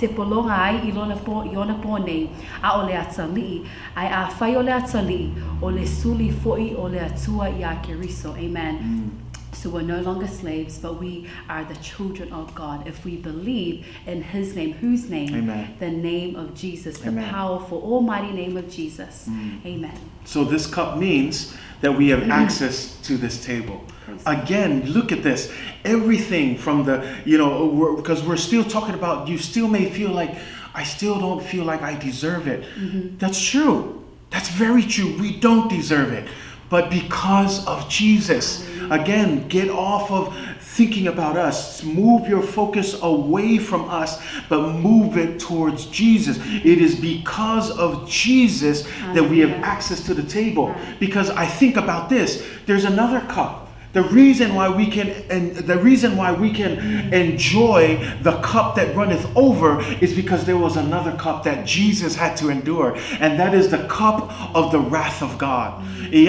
polonga ai I lona pōnei, a o le atali'i, ai a whai o le atali'i, o le suli fo'i o le atua I a keriso. Amen. So we're no longer slaves, but we are the children of God if we believe in his name. Whose name? Amen. The name of Jesus, the powerful, almighty name of Jesus. Amen. So this cup means that we have access to this table. Again, look at this. Everything from the, because we're still talking about, you still may feel like, I still don't feel like I deserve it. That's true. That's very true. We don't deserve it. But because of Jesus, again, get off of thinking about us. Move your focus away from us, but move it towards Jesus. It is because of Jesus that we have access to the table. Because I think about this. There's another cup. The reason why we can enjoy the cup that runneth over is because there was another cup that Jesus had to endure, and that is the cup of the wrath of God. It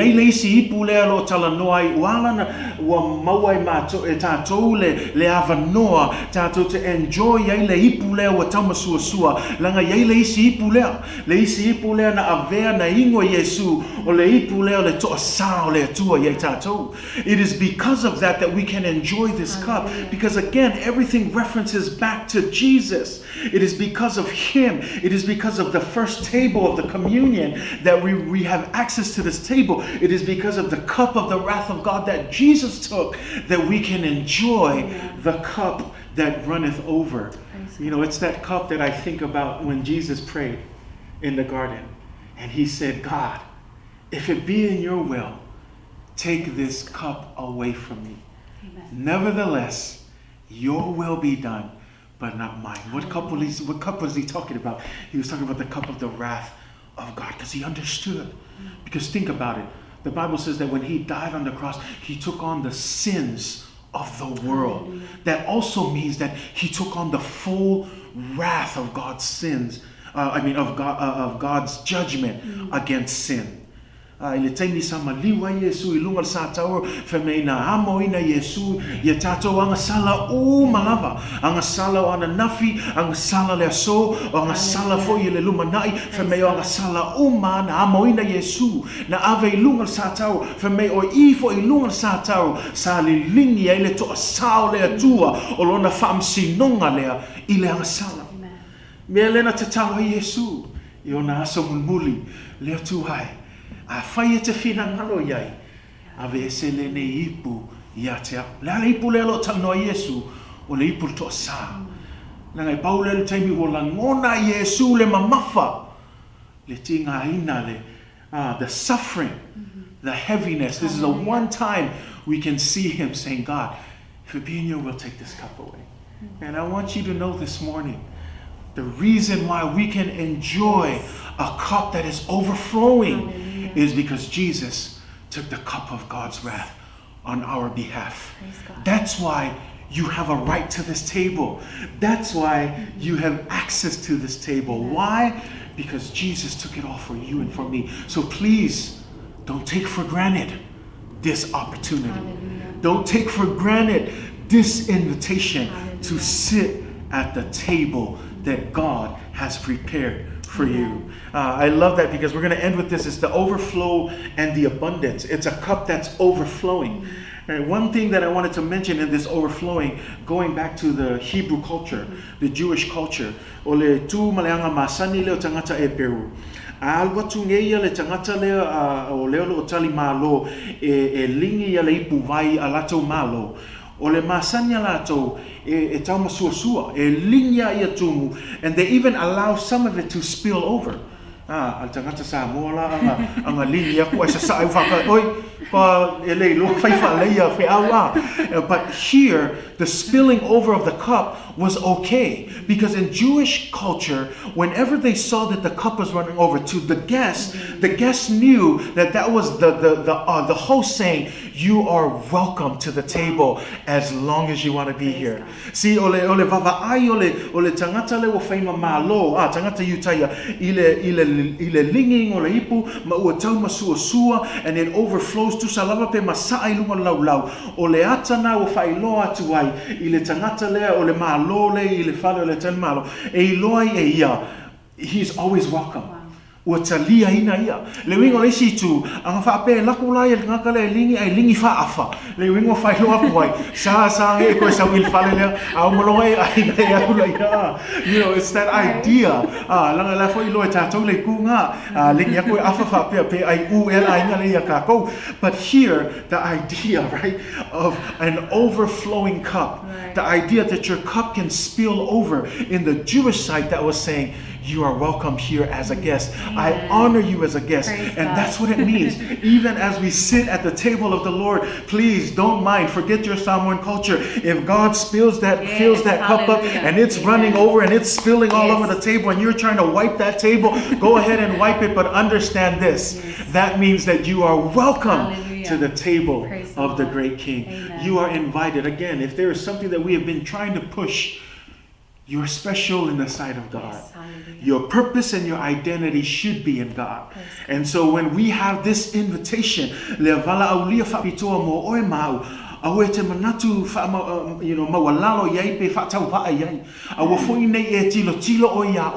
is is because of that that we can enjoy this cup. Because again, everything references back to Jesus. It is because of him. It is because of the first table of the communion that we have access to this table. It is because of the cup of the wrath of God that Jesus took that we can enjoy the cup that runneth over. You know, it's that cup that I think about when Jesus prayed in the garden. And he said, God, if it be in your will, take this cup away from me. Amen. Nevertheless, your will be done, but not mine. What cup was he talking about? He was talking about the cup of the wrath of God, because he understood. Because think about it. The Bible says that when he died on the cross, he took on the sins of the world. That also means that he took on the full wrath of God's sins. Of God's judgment against sin. Ile taimi sama liwa Yesu ilungal sa tau femeina amo ina Yesu ye tato anga sala malava anga sala ana nafi anga sala le so anga sala fo ile lumanai femeo anga sala na amo ina Yesu na ave ilungal sa tau femeo ifo ilungal sa tau sa lingi ile to sao le tua olona fam sinonga le ile anga sala me lena te tau Yesu iona aso mulmuli le tuai a fai te fina ngalo iai a vese le ne ipu ia te le ale ipu le lo tano Yesu o le ipu to sa na ngai paule le taimi o la ngona Yesu le mamafa le tinga ina le the suffering the heaviness. This is a one time we can see him saying, God, if it be in your will, take this cup away. And I want you to know this morning, the reason why we can enjoy a cup that is overflowing is because Jesus took the cup of God's wrath on our behalf. That's why you have a right to this table. That's why you have access to this table. Why? Because Jesus took it all for you and for me. So please, don't take for granted this opportunity. Don't take for granted this invitation to sit at the table that God has prepared for you. I love that, because we're going to end with this. It's the overflow and the abundance. It's a cup that's overflowing. And one thing that I wanted to mention in this overflowing, going back to the Hebrew culture, the Jewish culture, ole tu maleanga masani leo tangata e Peru. Alwa tungeia le tangata leo o leo lo tali malo e lingi ya le ipu vai alato malo. Ole masanya lato e tauma suasua e linya ia tumu, and they even allow some of it to spill over. Al tangata sa mola anga linya ko sa sa fa oi pa ele lo fai fa leia fe awa. But here the spilling over of the cup was okay, because in Jewish culture, whenever they saw that the cup was running over to the guests knew that that was the host saying, you are welcome to the table as long as you want to be here. See, ole vava ai ole tangata le wo faima malo tangata yutaya ile linging ole ipu ma ua tauma suasua, and it overflows to salava pe masai lunga laulau ole atana wo failoa tuai ile tangata le ole malo le ile falo le tan malo e loi e ia. He's always welcome. Ua talia ina ia. Le wingo le situ anga fa pe lakula ia ngaka le lingi ai lingi fa afa. Le wingo fa lo apuai. Sa e ko sa wil fale le au molonga ai ia kula ia. You know, it's that idea. Langa la fo ilo ta tong le kunga. Lingi ia ko afa fa pe ai u el ai ngale ia ka ko. But here the idea, right, of an overflowing cup. Right. The idea that your cup can spill over. In the Jewish side, that was saying, you are welcome here as a guest. Amen. I honor you as a guest. Praise and God. That's what it means. Even as we sit at the table of the Lord, please don't mind. Forget your Samoan culture. If God fills that cup up and it's running over and it's spilling all over the table and you're trying to wipe that table, go ahead and wipe it. But understand this. That means that you are welcome to the table of the great King. Amen. You are invited. Again, if there is something that we have been trying to push, you're special in the sight of God. Yes, your purpose and your identity should be in God. And so when we have this invitation, le Vala'aulia fa'apitoa mo oe mau, Awe te manatu mawalalo iai pe whaatauwaa iai. Awa fwoi nei e tilo o ia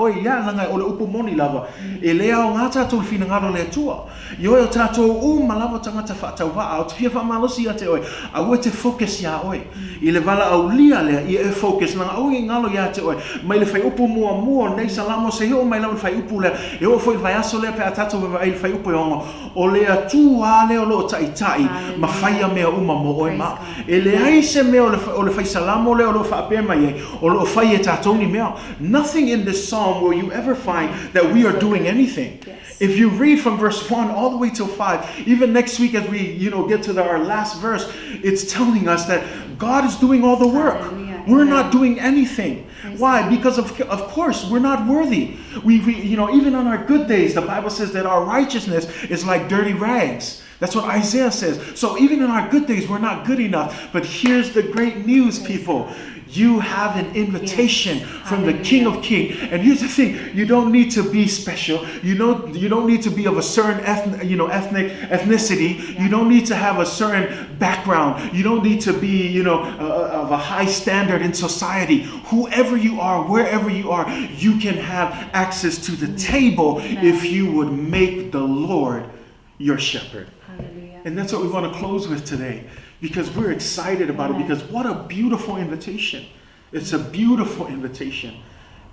langa o le upu moni lava. E lea o ngā tātou whina ngaro le tua. Ioi o tātou malava tangata whaatauwaa. O te fia whaamalosi a te oe. Awe te focus ia oe. I le Vala'aulia lea i e focus. Nanga au i ngalo ia te oe. Mai le whai upu mua nei Salamo se heo mai lau le whai upu lea. E o fwoi vai aso lea pe a tātou vai le whai upu e ongo. O lea tū a leo lo tai. Ma whaia mea uma mo oe ma. E le aise mea o le whai Salamo leo lo whaapea mai e. O lo whai e tātou ni mea. Nothing in this psalm will you ever find that we are doing anything. Yes. If you read from verse 1 all the way till 5, even next week as we get to our last verse, it's telling us that God is doing all the work. Hallelujah. We're not doing anything. Why? Because of course we're not worthy. We even on our good days, the Bible says that our righteousness is like dirty rags. That's what Isaiah says. So even in our good days, we're not good enough. But here's the great news, people. You have an invitation from the King of Kings. And here's the thing. You don't need to be special. You don't need to be of a certain ethnicity. You don't need to have a certain background. You don't need to be, of a high standard in society. Whoever you are, wherever you are, you can have access to the table if you would make the Lord your shepherd. Hallelujah. And that's what we want to close with today. Because we're excited about it. Because what a beautiful invitation. It's a beautiful invitation.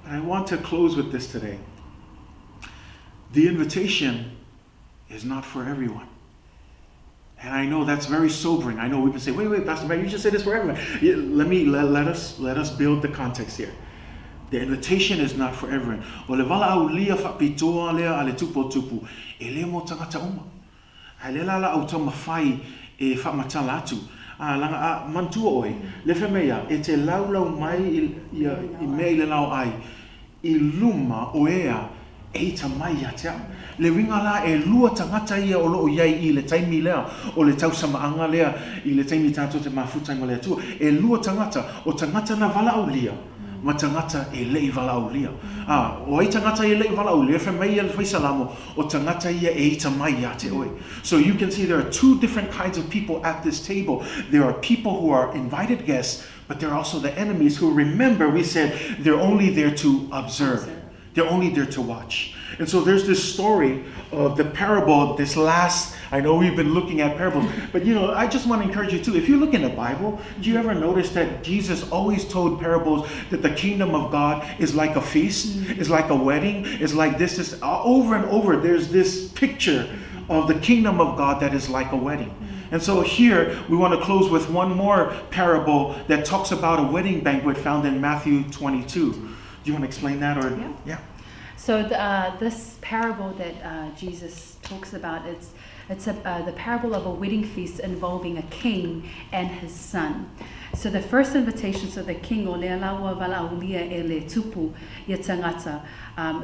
And I want to close with this today. The invitation is not for everyone. And I know that's very sobering. I know we can say, wait, Pastor Matt, you just said this for everyone. Let us build the context here. The invitation is not for everyone. O le Vala'aulia whapitoa lea ale tupu. E le mo tangata uma. Hai le lala au tama whai e whamatala atu. Langa mantua oi. Le whemea e te laulau mai i mei le lau ai. I luma o ea e ta mai atea. Le ringa la e lua tangata ia o loo iai i le taimi lea. O le tau samaanga lea i le taimi tātou te mafutai mo lea tua. E lua tangata o tangata na Vala'aulia. Ma tangata e lei Vala'aulia. O ai tangata e lei Vala'aulia, e whemei e le whai Salamo, o tangata ia e ita mai a te oe. So you can see there are two different kinds of people at this table. There are people who are invited guests, but there are also the enemies who, remember, we said they're only there to observe. They're only there to watch. And so there's this story of the parable, this last, I know we've been looking at parables, but I just want to encourage you too. If you look in the Bible, do you ever notice that Jesus always told parables that the kingdom of God is like a feast, is like a wedding, is like this, over and over, there's this picture of the kingdom of God that is like a wedding. And so here we want to close with one more parable that talks about a wedding banquet found in Matthew 22. Do you want to explain that? Yeah. So this parable that Jesus talks about, it's the parable of a wedding feast involving a king and his son. So the first invitation, so the king, o Leoleo Vala'aulia e le tupu ia tangata,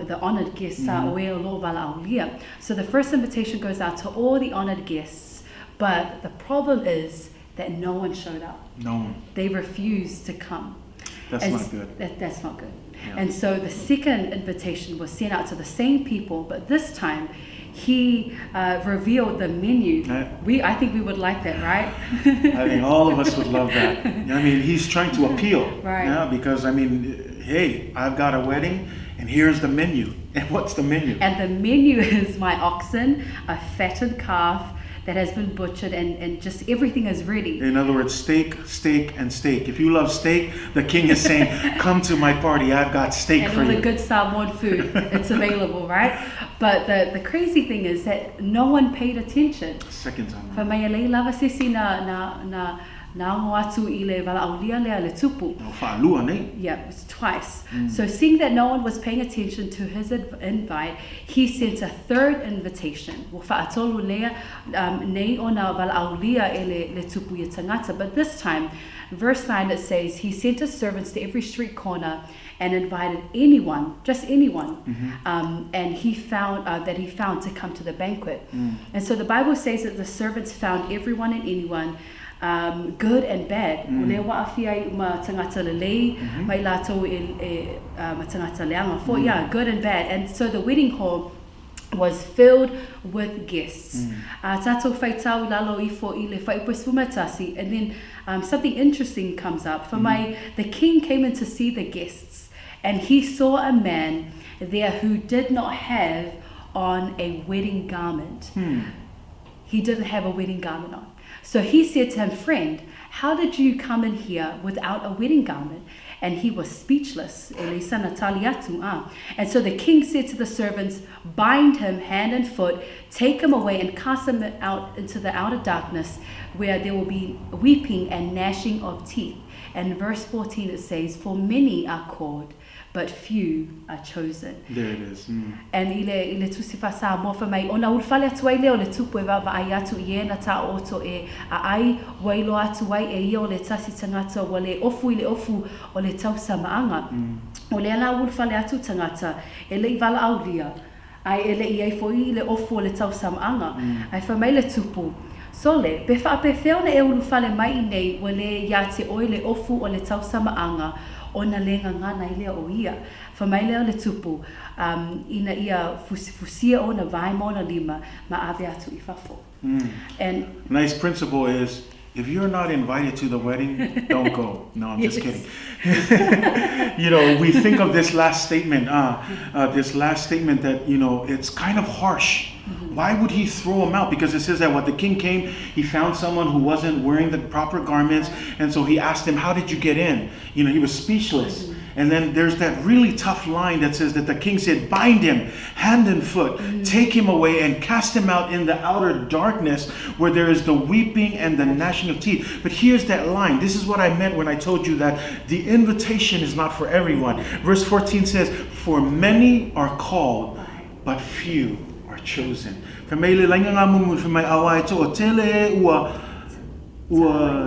the honored guests, o Leoleo Vala'aulia. So the first invitation goes out to all the honored guests, but the problem is that no one showed up. No one. They refused to come. That's not good. That's not good. Yeah. And so the second invitation was sent out to the same people, but this time he revealed the menu. I think we would like that, right? I think all of us would love that. I mean, he's trying to appeal. Right. Yeah, because, hey, I've got a wedding, and here's the menu. And what's the menu? And the menu is my oxen, a fattened calf that has been butchered, and just everything is ready. In other words, steak, and steak. If you love steak, the king is saying, come to my party, I've got steak and for all you. the good Samoan food, it's available, right? But the crazy thing is that no one paid attention. Second time. Whamaia lava sisi na atu I le Vala'aulia lea le tupu. Whaalua nei. Yeah, it was twice. So seeing that no one was paying attention to his invite, he sent a third invitation. Wha'atolu lea nei ona Vala'aulia e le tupu ia tangata. But this time, verse 9, it says, he sent his servants to every street corner and invited anyone, just anyone, and he found to come to the banquet. And so the Bible says that the servants found everyone and anyone, good and bad. O wa afia ma tangata lelei, mai lato ma tangata leanga. For good and bad. And so the wedding hall was filled with guests. Tato whaitau lalo ifo I le whaipus fumatasi, and then something interesting comes up. The king came in to see the guests, and he saw a man there who did not have on a wedding garment. He didn't have a wedding garment on. So he said to him, friend, how did you come in here without a wedding garment? And he was speechless. And so the king said to the servants, bind him hand and foot, take him away and cast him out into the outer darkness, where there will be weeping and gnashing of teeth. And in verse 14 it says, for many are called, but few are chosen. There it is. And ile tusifa sa mo fa mai ona ulfale atu ai leo le tupu e va ai atu I na ta oto e ai wailo atu ai e io le tasi tangata wale ofu ile ofu o le tausa maanga. O le ala ulfale atu tangata e le Vala'aulia ai ele I fo I le ofu o le tausa maanga ai fa mai le tupu. Sole, pe fa pe feona e ulfale mai nei wale ya te oile ofu o le tausa maanga. Ona lenga ngana I lea o ia. Whamai lea le tupu, ina ia fusia ona vai mona lima, ma ave atu I fafo. And nice principle is, if you're not invited to the wedding, don't go. No, I'm just kidding. You know, we think of this last statement, that, it's kind of harsh. Why would he throw him out? Because it says that when the king came, he found someone who wasn't wearing the proper garments. And so he asked him, how did you get in? You know, he was speechless. And then there's that really tough line that says that the king said, bind him hand and foot, take him away and cast him out in the outer darkness where there is the weeping and the gnashing of teeth. But here's that line. This is what I meant when I told you that the invitation is not for everyone. Verse 14 says, for many are called, but few are chosen. Famele lainga ngā mumu for my awai to tele ua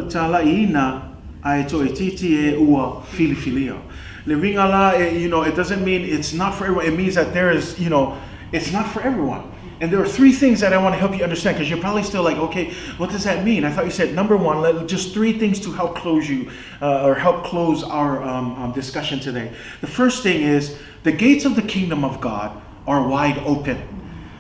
tala ina ai to titi ua filifilio. Le ringala, you know, it doesn't mean it's not for everyone. It means that there is, you know, it's not for everyone. And there are three things that I want to help you understand, because you're probably still like, okay, what does that mean? I thought you said number one, just three things to help close you or help close our discussion today. The first thing is the gates of the kingdom of God are wide open.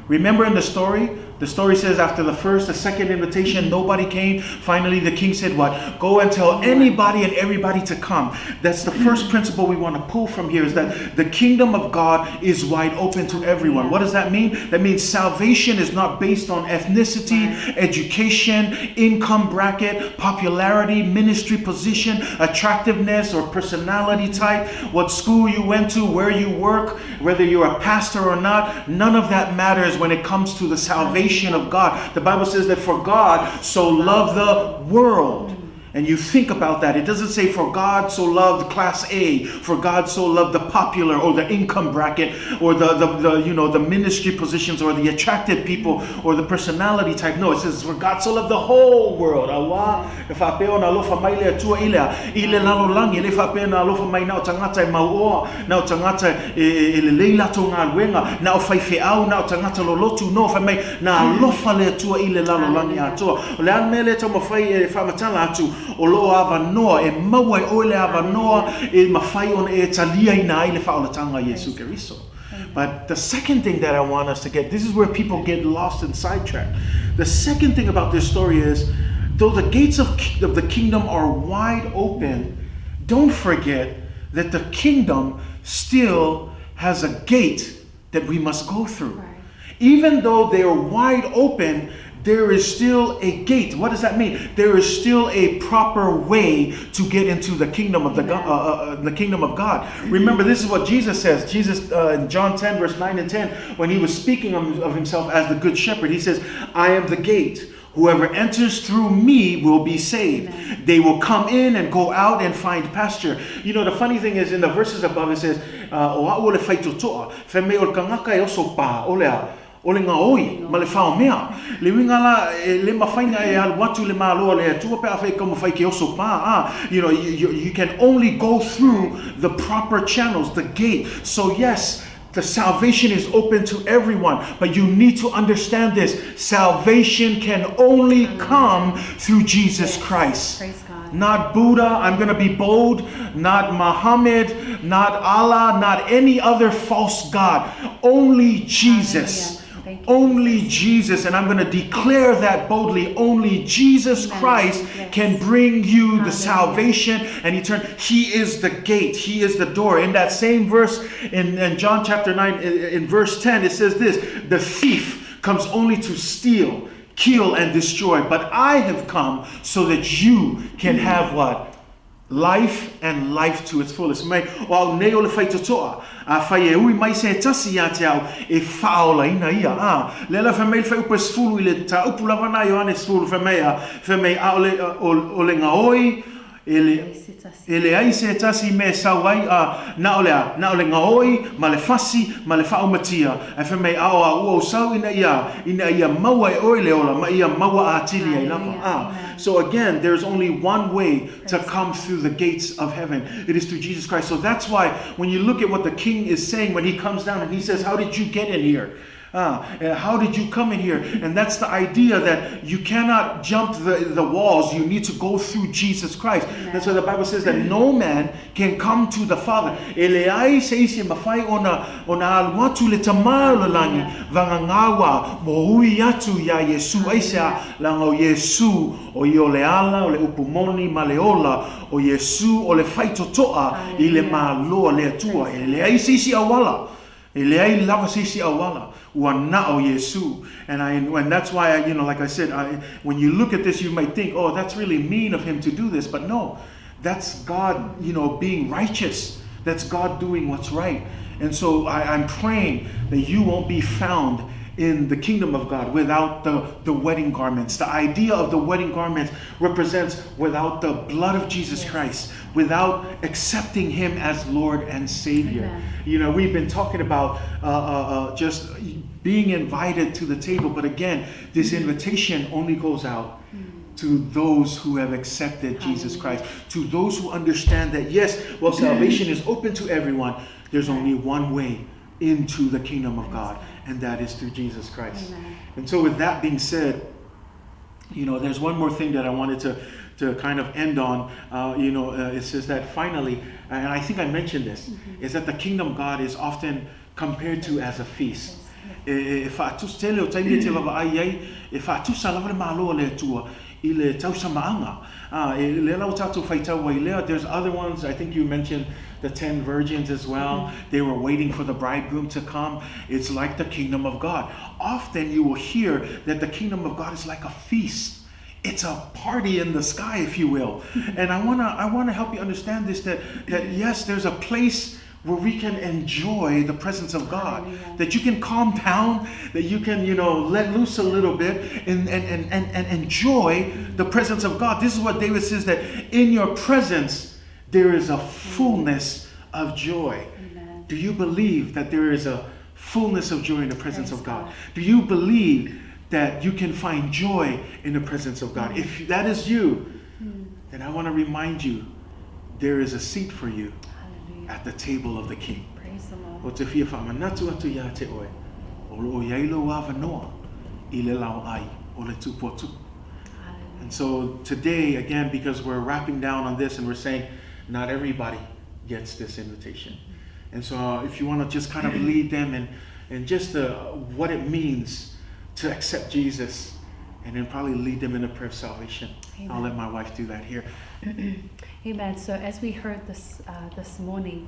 Remember in the story says after the second invitation, nobody came. Finally, the king said what? Go and tell anybody and everybody to come. That's the first principle we want to pull from here, is that the kingdom of God is wide open to everyone. What does that mean? That means salvation is not based on ethnicity, education, income bracket, popularity, ministry position, attractiveness, or personality type, what school you went to, where you work, whether you're a pastor or not. None of that matters when it comes to the salvation of God. The Bible says that for God so loved the world. And you think about that. It doesn't say for God so loved class A, for God so loved the popular or the income bracket or the ministry positions or the attractive people or the personality type. No, it says for God so loved the whole world. O lo ava noa e maua e ole ava noa e mawhai on e talia ina ai le whaolatanga Yesu Keriso. But the second thing that I want us to get, this is where people get lost and sidetracked. The second thing about this story is, though the gates of the kingdom are wide open, don't forget that the kingdom still has a gate that we must go through. Right. Even though they are wide open, there is still a gate. What does that mean? There is still a proper way to get into the kingdom of the kingdom of God. Remember, this is what Jesus says. Jesus in John 10 verse 9 and 10, when he was speaking of himself as the good shepherd, he says, I am the gate. Whoever enters through me will be saved. Amen. They will come in and go out and find pasture. You know, the funny thing is in the verses above it says, o le ngaoi ma le whao mea le wingala le mawhainga e al watu le māloa le atua pe awhai ka mawhai ke oso pā. You know, you can only go through the proper channels, the gate. So yes, the salvation is open to everyone, but you need to understand this. Salvation can only come through Jesus Christ. Praise God. Not Buddha, I'm going to be bold, not Muhammad, not Allah, not any other false god. Only Jesus. Thank you, Only Jesus, and I'm going to declare that boldly, only Jesus Christ can bring you the salvation and eternity. He is the gate. He is the door. In that same verse in John chapter 9, in verse 10, it says this: the thief comes only to steal, kill, and destroy. But I have come so that you can have what? Life, and life to its fullest. Mai o nei o le fai totoa a fai e ui mai se tasi ia te au e whaola ina ia le la whamei fai upa sfulu i le ta upu lava na Ioane sfulu whamei a o le ngaoi ele ai se tasi me sawai na ole ngaoi ma le fasi ma le whaumatia e whamei a ua sau ina ia maua e oi leola ma ia maua a tili ai lava So again, there's only one way to come through the gates of heaven. It is through Jesus Christ. So that's why when you look at what the king is saying when he comes down and he says, how did you get in here? How did you come in here? And that's the idea that you cannot jump the walls. You need to go through Jesus Christ. Amen. That's why the Bible says that no man can come to the Father. Eleai seisi mafai ona aluatu le tamalo langi vangangawa mohui atu ya Yesu aisa lango Yesu o le ala o le upumoni maleola o Yesu o le faitotoa i le maloa le atua eleai seisi awala eleai lava seisi awala. And that's why, like I said, when you look at this, you might think, oh, that's really mean of him to do this. But no, that's God, being righteous. That's God doing what's right. And so I'm praying that you won't be found in the kingdom of God without the wedding garments. The idea of the wedding garments represents without the blood of Jesus Christ, without accepting him as Lord and Savior. Amen. We've been talking about just being invited to the table, but again, this invitation only goes out to those who have accepted Jesus Christ, to those who understand that yes, well, salvation is open to everyone. There's only one way into the kingdom of God, and that is through Jesus Christ. Amen. And so with that being said, there's one more thing that I wanted to kind of end on. It says that finally, and I think I mentioned this, is that the kingdom of God is often compared to as a feast. There's other ones, I think you mentioned the 10 virgins as well. They were waiting for the bridegroom to come. It's like the kingdom of God. Often you will hear that the kingdom of God is like a feast. It's a party in the sky, if you will. And I wanna help you understand this, that yes, there's a place where we can enjoy the presence of God, that you can calm down, that you can, let loose a little bit and enjoy the presence of God. This is what David says, that in your presence, there is a fullness of joy. Amen. Do you believe that there is a fullness of joy in the presence of God? Do you believe that you can find joy in the presence of God? If that is you, then I want to remind you, there is a seat for you at the table of the King. Praise the Lord. And so today, again, because we're wrapping down on this and we're saying not everybody gets this invitation. And so if you want to just kind of lead them and just what it means to accept Jesus, and then probably lead them in a prayer of salvation. Amen. I'll let my wife do that here. Amen. So as we heard this morning,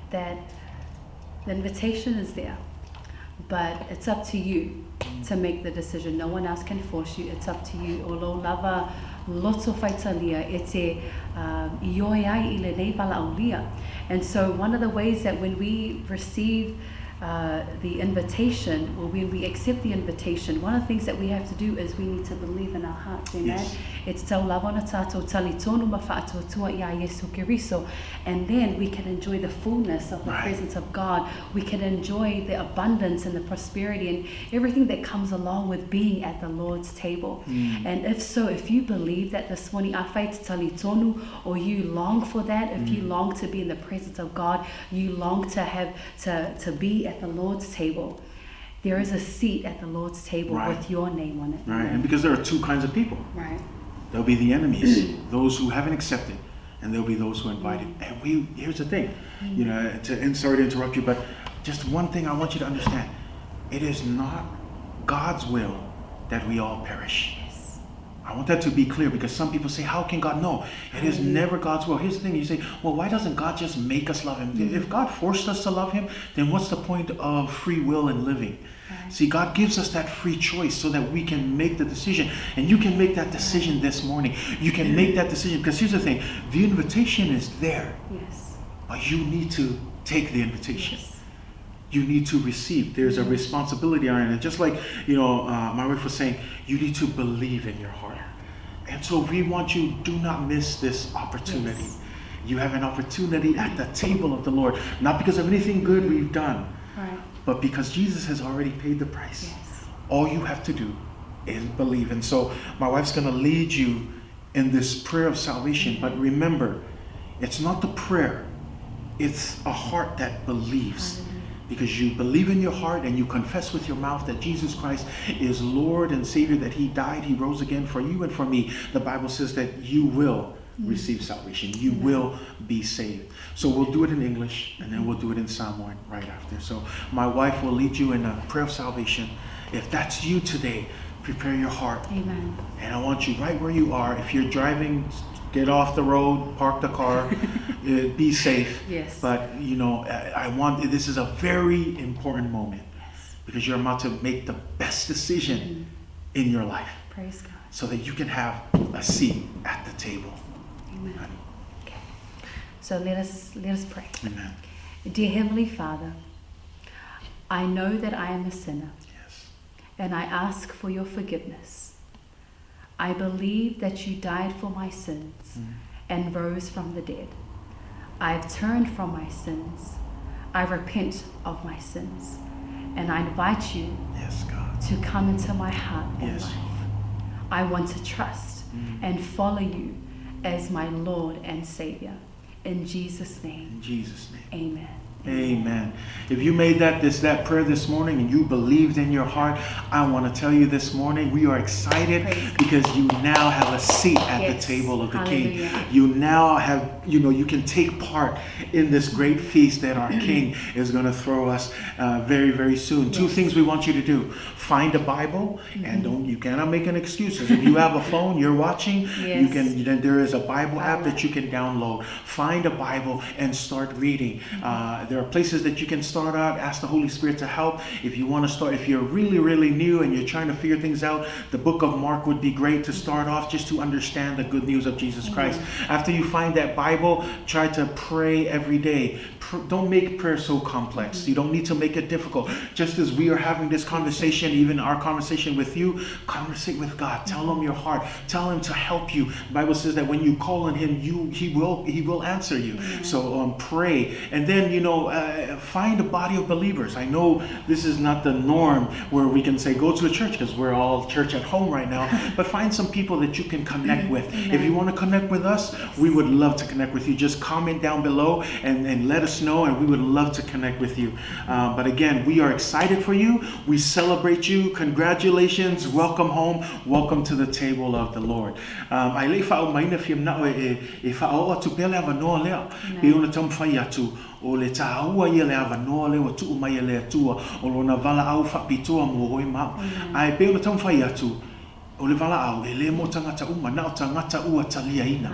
that the invitation is there, but it's up to you to make the decision. No one else can force you. It's up to you. Olo lava loto faitalia ete ioiai ile nei Vala'aulia. And so one of the ways that when we receive the invitation, or when we accept the invitation, one of the things that we have to do is we need to believe in our hearts. Amen. Yes. It's tau lawana tatou talitonu mafa'atuatua ia Yesu Kiriso, and then we can enjoy the fullness of the presence of God. We can enjoy the abundance and the prosperity and everything that comes along with being at the Lord's table. And if you believe that this morning, afait talitonu, or you long for that, if you long to be in the presence of God, you long to have to be at the Lord's table, there is a seat at the Lord's table with your name on it. Right, and because there are two kinds of people. Right. There'll be the enemies, those who haven't accepted, and there'll be those who are invited. And here's the thing, sorry to interrupt you, but just one thing I want you to understand. It is not God's will that we all perish. Yes. I want that to be clear, because some people say, how can God know? It is never God's will. Here's the thing, you say, well, why doesn't God just make us love him? If God forced us to love him, then what's the point of free will and living? Right. See, God gives us that free choice so that we can make the decision. And you can make that decision this morning. You can make that decision, because here's the thing, the invitation is there. Yes. But you need to take the invitation. Yes. You need to receive. There's a responsibility on it. And just like, my wife was saying, you need to believe in your heart. And so we want you, do not miss this opportunity. Yes. You have an opportunity at the table of the Lord, not because of anything good we've done, Right. but because Jesus has already paid the price. Yes. All you have to do is believe. And so my wife's going to lead you in this prayer of salvation. But remember, it's not the prayer, it's a heart that believes. Hallelujah. Because you believe in your heart and you confess with your mouth that Jesus Christ is Lord and Savior, that he died, he rose again for you and for me. The Bible says that you will receive salvation. You will be saved. So we'll do it in English, and then we'll do it in Samoan right after. So my wife will lead you in a prayer of salvation. If that's you today, prepare your heart. Amen. And I want you right where you are. If you're driving, get off the road, park the car, be safe. Yes. But this is a very important moment, because you're about to make the best decision in your life, Praise God. so that you can have a seat at the table. Amen. Okay. So let us pray. Amen. Dear Heavenly Father, I know that I am a sinner, Yes. and I ask for your forgiveness. I believe that you died for my sins and rose from the dead. I've turned from my sins. I repent of my sins, and I invite you Yes, God. to come into my heart and Yes, life. Lord. I want to trust and follow you as my Lord and Savior. In Jesus' name, In Jesus' name. amen. Amen. If you made that prayer this morning and you believed in your heart, I want to tell you this morning, we are excited because you now have a seat at the table of the Hallelujah. King. You now have, you can take part in this great feast that our King is going to throw us very, very soon. Two things we want you to do. Find a Bible, and you cannot make an excuses. If you have a phone, you're watching, there is a Bible app that you can download. Find a Bible and start reading. There are places that you can start out. Ask the Holy Spirit to help. If you want to start, if you're really, really new and you're trying to figure things out, the book of Mark would be great to start off, just to understand the good news of Jesus Christ. After you find that Bible, try to pray every day. Don't make prayer so complex. You don't need to make it difficult. Just as we are having this conversation, even our conversation with you, conversate with God. Tell him your heart. Tell him to help you. The Bible says that when you call on him, he will answer you. So pray. And then, find a body of believers. I know this is not the norm where we can say go to a church, because we're all church at home right now, but find some people that you can connect with. If you want to connect with us, we would love to connect with you. Just comment down below and let us know, and we would love to connect with you. But again, we are excited for you. We celebrate you. Congratulations. Welcome home. Welcome to the table of the Lord. O le tāua ia le awanoa le o tuu mai le atua o lona Vala'au whapitoa mo hoi mau. Ai pe o le tamwhai atu o le Vala'au e le mo tangata uma na o tangata ua talia ina.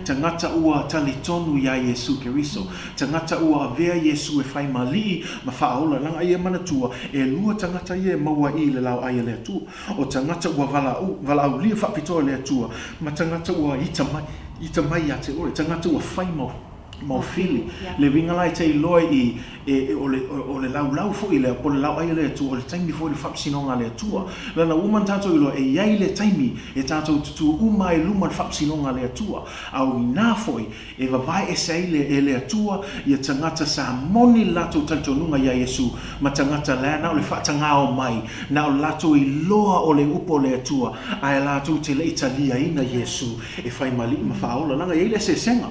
Tangata ua talitonu ia Yesu Keriso. Tangata ua avea Yesu e whai mali ma whaola langa ia manatua e lua tangata ia maua I le lau aia le atua. O tangata ua Vala'aulia whapitoa le atua. Ma tangata ua itamai ate ore. Tangata ua whai Maufili le vinga te loi o le lau fo ile po le lau ai le tu o le taimi fo le fapsinonga le tua lana woman tato ilo e yai le taimi e tato tu uma e luma fapsinonga le tua au na foi e vai e sei le tua ia tangata sa moni lato taltonunga ia Yesu ma tangata la na o le fatanga o mai na o lato I loa o le upo le tua ai lato te le Italia ina Yesu e fai mali ma faola langa ia le sesenga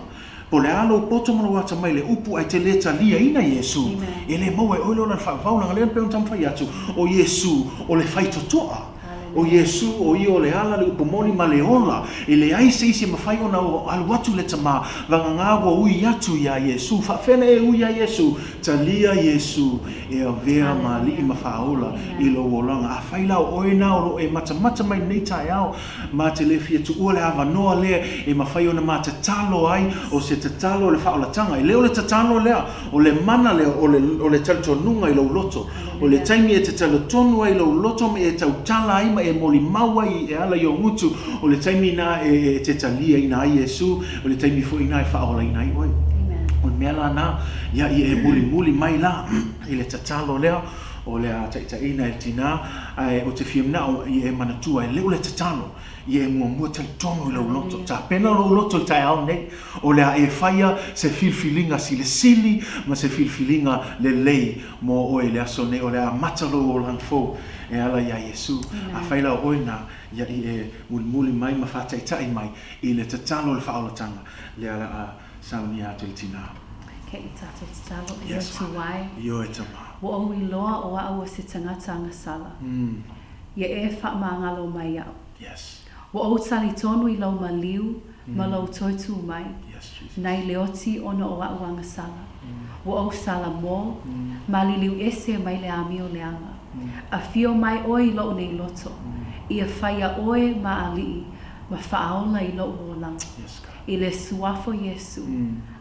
po le alo poto mana wata mai le upu ai te le talia ina Yesu. E le maua e oilo na whakavau na ngalean peon tamwhai atu o Yesu o le whai totoa. o Yesu o i o le ala le upomoni ma le ola e le ai se isi mawhai ona o alu atu le tama vangangagua ui atu ia Yesu whawhena e ui ia Yesu talia Yesu e a vea ma li i mawhaola i lo wolanga a whaila o oina o lo e mata mai nei tai au ma te le fia tu ua le awa noa lea e mawhai ona ma te talo ai o se te talo le whaolatanga i leo le te talo lea o le mana lea o le talitonunga i lo loto o le taimi e te talotonu ai lo loto me e tau tala ai ma e moli maua i e ala i o ngutu o le taimi na e te talia ina ai Yesu o le taimi fu ina e whaola ina ai oi o mea la na ia i e muli mai la i le tatalo lea o le a taitaina e tina o te fiamna o i e manatua e leo le tatalo i e mua talitonu i lo loto ta pena lo loto i tai au nei o le a e whaia se filfilinga sili ma se filfilinga le lei mo o e le aso nei o le a matalo o langfou e ala ia Yesu a whaila o oina ia i e muli mai ma whataitai mai i le tatalo le whaolatanga le ala a sauni a tina Ke i tātou te talo i tu wai. Io e tama. Wa o i loa o a ua se tangata ngasala. Ia e wha maangalo mai au. Yes. Wa o tali tonu i lau ma liu, ma lau toitu mai. Yes, Jesus. Nai leoti ono o a ua ngasala. Wa o Salamo, ma li liu ese mai le amio leanga. A fio mai oi lau nei loto. Ia whaia oi ma alii, ma whaaola i lau o lang. Yes, God. I le suafo Yesu.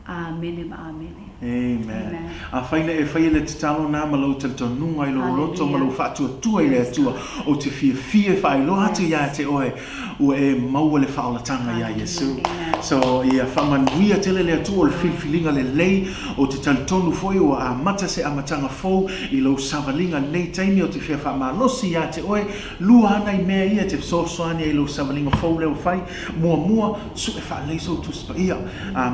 Amen ma amen. Amen. A whaina e whaia le te talo nā malau talitonunga i lo loto malau whaatua tua i le atua o te fia whai lo atu ia te oe ua e maua le whaolatanga ia Yesu. So ia whamanuia tele le atua o le whiwhilinga le lei o te talitonu foi o a mata se amatanga fou i lo savalinga nei taimi o te fia whamalosi ia te oe lua ana i mea ia te sosoani i lo savalinga fou leo whai mua su e wha leiso tuspa ia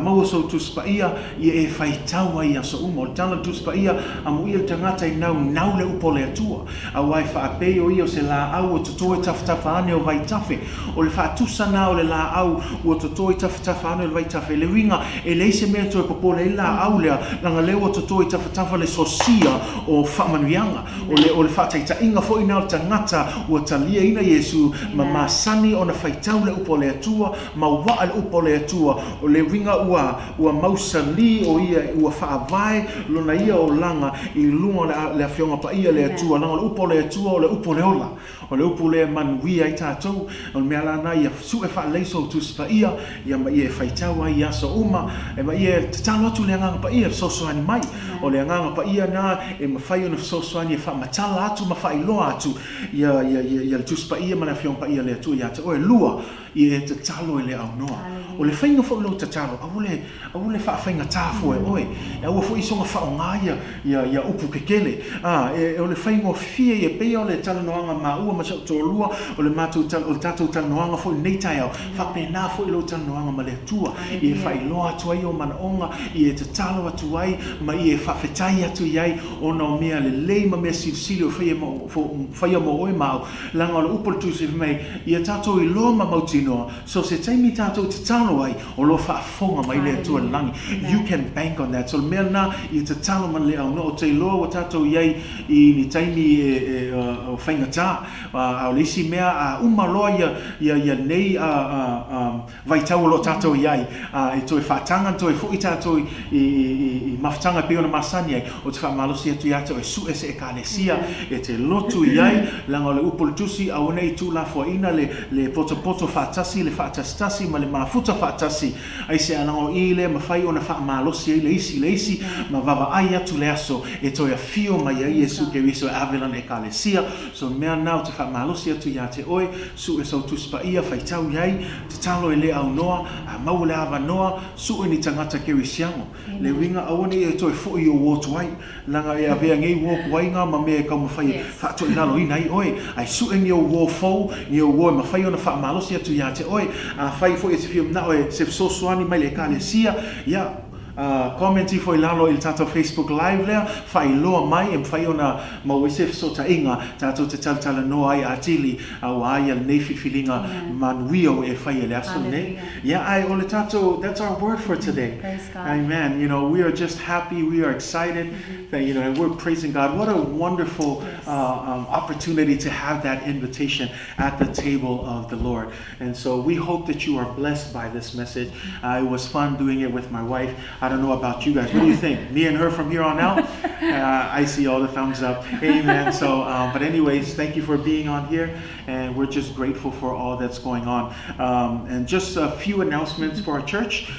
maua so tuspa ia i e whai taua ia so uma o tana tuspa ia a mu ia tangata i nau le upo le atua a wai whaapei o ia o se la au o tutoe taftafa ane o vai tafe o le whaatusana o le la au o tutoe taftafa ane o le vai tafe le winga e leise mea toe popole i la au lea langa leo o tutoe taftafa le sosia o whamanuianga o le whaataita inga fo ina o tangata o talia ina Yesu ma masani o na whaitau le upo le atua ma waa le upo le atua o le winga ua mausali o ia ua whaavae lona ia o langa i lunga le awhionga pa ia le atua langa le upo le atua o le upo le ola o le upo le manuia i tātou o le mea lana ia su e wha leiso tuspa ia ma ia e whaitau ai aso uma e ma ia te talo atu le anganga pa ia sosoani mai o le anganga pa ia na e ma whai ona sosoani e wha matala atu ma wha iloa atu ia le tuspa ia ma le awhionga pa ia le atua ia te oe lua ia e te talo e le au noa o le whainga fo lo te talo au le whainga tāfu e oe e au fo isonga whaonga ia upu kekele e o le whainga fia ia pea o le talo noanga maua ma sa tolua o le mātou o le tātou talo noanga fo i nei tai au whapena fo i lo talo noanga ma le atua i e whailoa atu ai o manaonga i e te talo atu ai ma i e whawhetai atu iai o na o mea le lei ma mea sirisiri o whaia mo oe mau langa o le upo le tusi mai i a tātou i loa ma mautinoa so se taimi tātou te talo ai o lo whaafonga mai le atua langi you can bank on that so mea na i te talo man le au no o te loa o tātou iai i ni taimi o whaingata a o leisi mea a umaloa ia nei vai tau lo tātou iai e toi whaatanga toi fui tātou i mawhtanga pe ona masani ai o te whaamalosi atu iato e su ese e kālesia e te lotu iai langa o le upol tusi a ona i tū la fuaina le poto whaatasi le whaatastasi ma le mafuta whaatasi ai se anango i le mawhai ona whaamalosi ai le isi ma vava ai atu le aso e toi a fio mai ai Yesu ke wiso e avelan e kālesia so mea nao te whaamalosi atu ia te oe su e sau tuspa ia whaitau iai te talo e le au noa a mau le awa noa su e ni tangata ke wisiango le winga awane e toi fo i o wotu ai langa e avea ngei woku wainga ma mea kau mawhai whaato i nalo ina i oe ai su e ni o wo fau ni o wo e mawhai ona whaamalosi atu ia te oe a whai fo e te fiam na oe se sosoani mai le kālesia ia commenti foi lalo il tato Facebook live lea fai loa mai e fai ona mauese so ta inga tato te tala no ai atili au ai al nei filinga manuio e fai le aso ne ai ole tato. That's our word for today. Praise God. Amen. We are just happy, we are excited that and we're praising God. What a wonderful opportunity to have that invitation at the table of the Lord. And so we hope that you are blessed by this message. It was fun doing it with my wife. I don't know about you guys. What do you think? Me and her from here on out? I see all the thumbs up. Amen. So, but anyways, thank you for being on here. And we're just grateful for all that's going on. And just a few announcements for our church.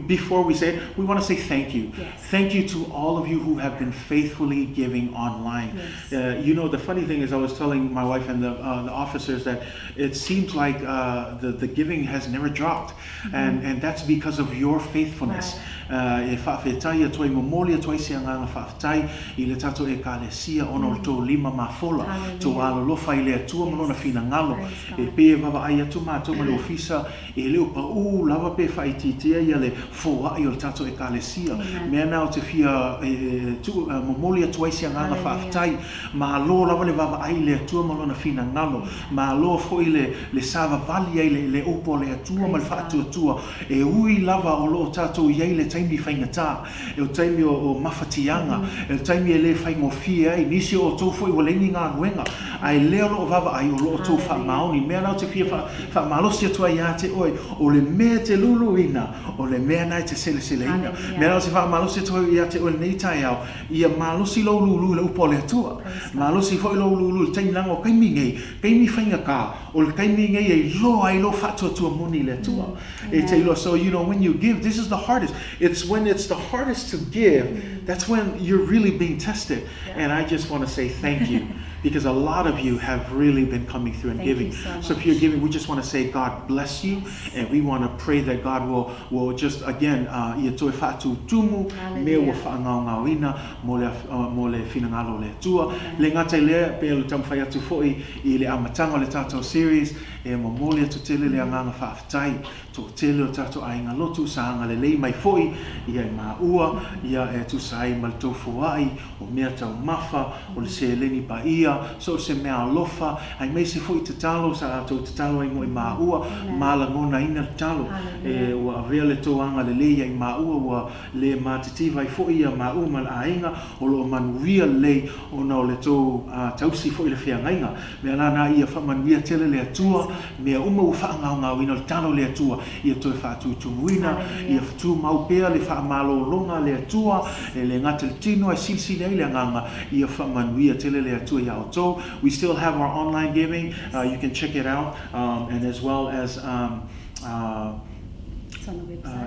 Before we say it, we want to say thank you. Yes. Thank you to all of you who have been faithfully giving online. Yes. The funny thing is I was telling my wife and the officers that it seems like the giving has never dropped. And that's because of your faithfulness. E whaafetai a toi momoli a toi se anganga whaafetai I le tato e ka le sia ono le tō lima mafola tō alolofa I le atua malona fina ngalo e pe wawa ai atu mātou ma le ofisa e leo pa lava pe whaititia ia le fōa I o le tato e ka le sia mea nao te fia momoli a toi se anganga whaafetai ma alo lava le wawa ai le atua malona fina ngalo ma alo fo I le sava vali ai le opo le atua ma le whaatua e ui lava o lo tato iai le taimi whaingata, e o taimi o mawhatianga, e o taimi e le whaingofia, e nisi o tō fwoi wa lengi ngā nuenga, ai leo lo vava ai o lo tō whamaoni, mea nao te fia whamalosi atua ia te oi, o le mea te lulu ina, o le mea nai te sele ina, mea nao te whamalosi atua ia te oi nei tai au, ia malosi lo lulu le upo le atua, malosi fwoi lo lulu le taimi lango kaimi ngei, kaimi whaingaka, o le kaimi ngei e lo ai lo whatua tua moni le atua, e te ilo, so when you give, this is the hardest. It's when it's the hardest to give, that's when you're really being tested. And I just want to say thank you because a lot of you have really been coming through and giving. So if you're giving, we just want to say God bless you, and we want to pray that God will just again ia toe fatu tumu me wa whaangauina mo le finangalo le tua le ngata le pe le tamwhai atu foi I le amatanga le tatou series e mo mole atu tele le anganga whaafetai to tele o tatou ainga lotu sa anga le lei mai foi ia I maua ia e tu sai mal tofu ai o mea tau mafa o le se leni pa ia so se mea alofa ai mai se foi te talo sa atou te talo ai mo I maua malangona ina le talo e ua avea le toanga le lei ai maua ua le matitiva I foi ia maua mal ainga o lo manuia lei o na o le tō tausi foi le whiangainga mea nana ia whamanuia tele le atua mea uma ua whaangau ina le talo le atua ia toi whaatu tumuina ia tu maupea le whaamalolonga le atua e le ngata le tino ai silsile ai le anganga ia whamanuia tele le atua ia o tō. We still have our online giving. You can check it out and as well as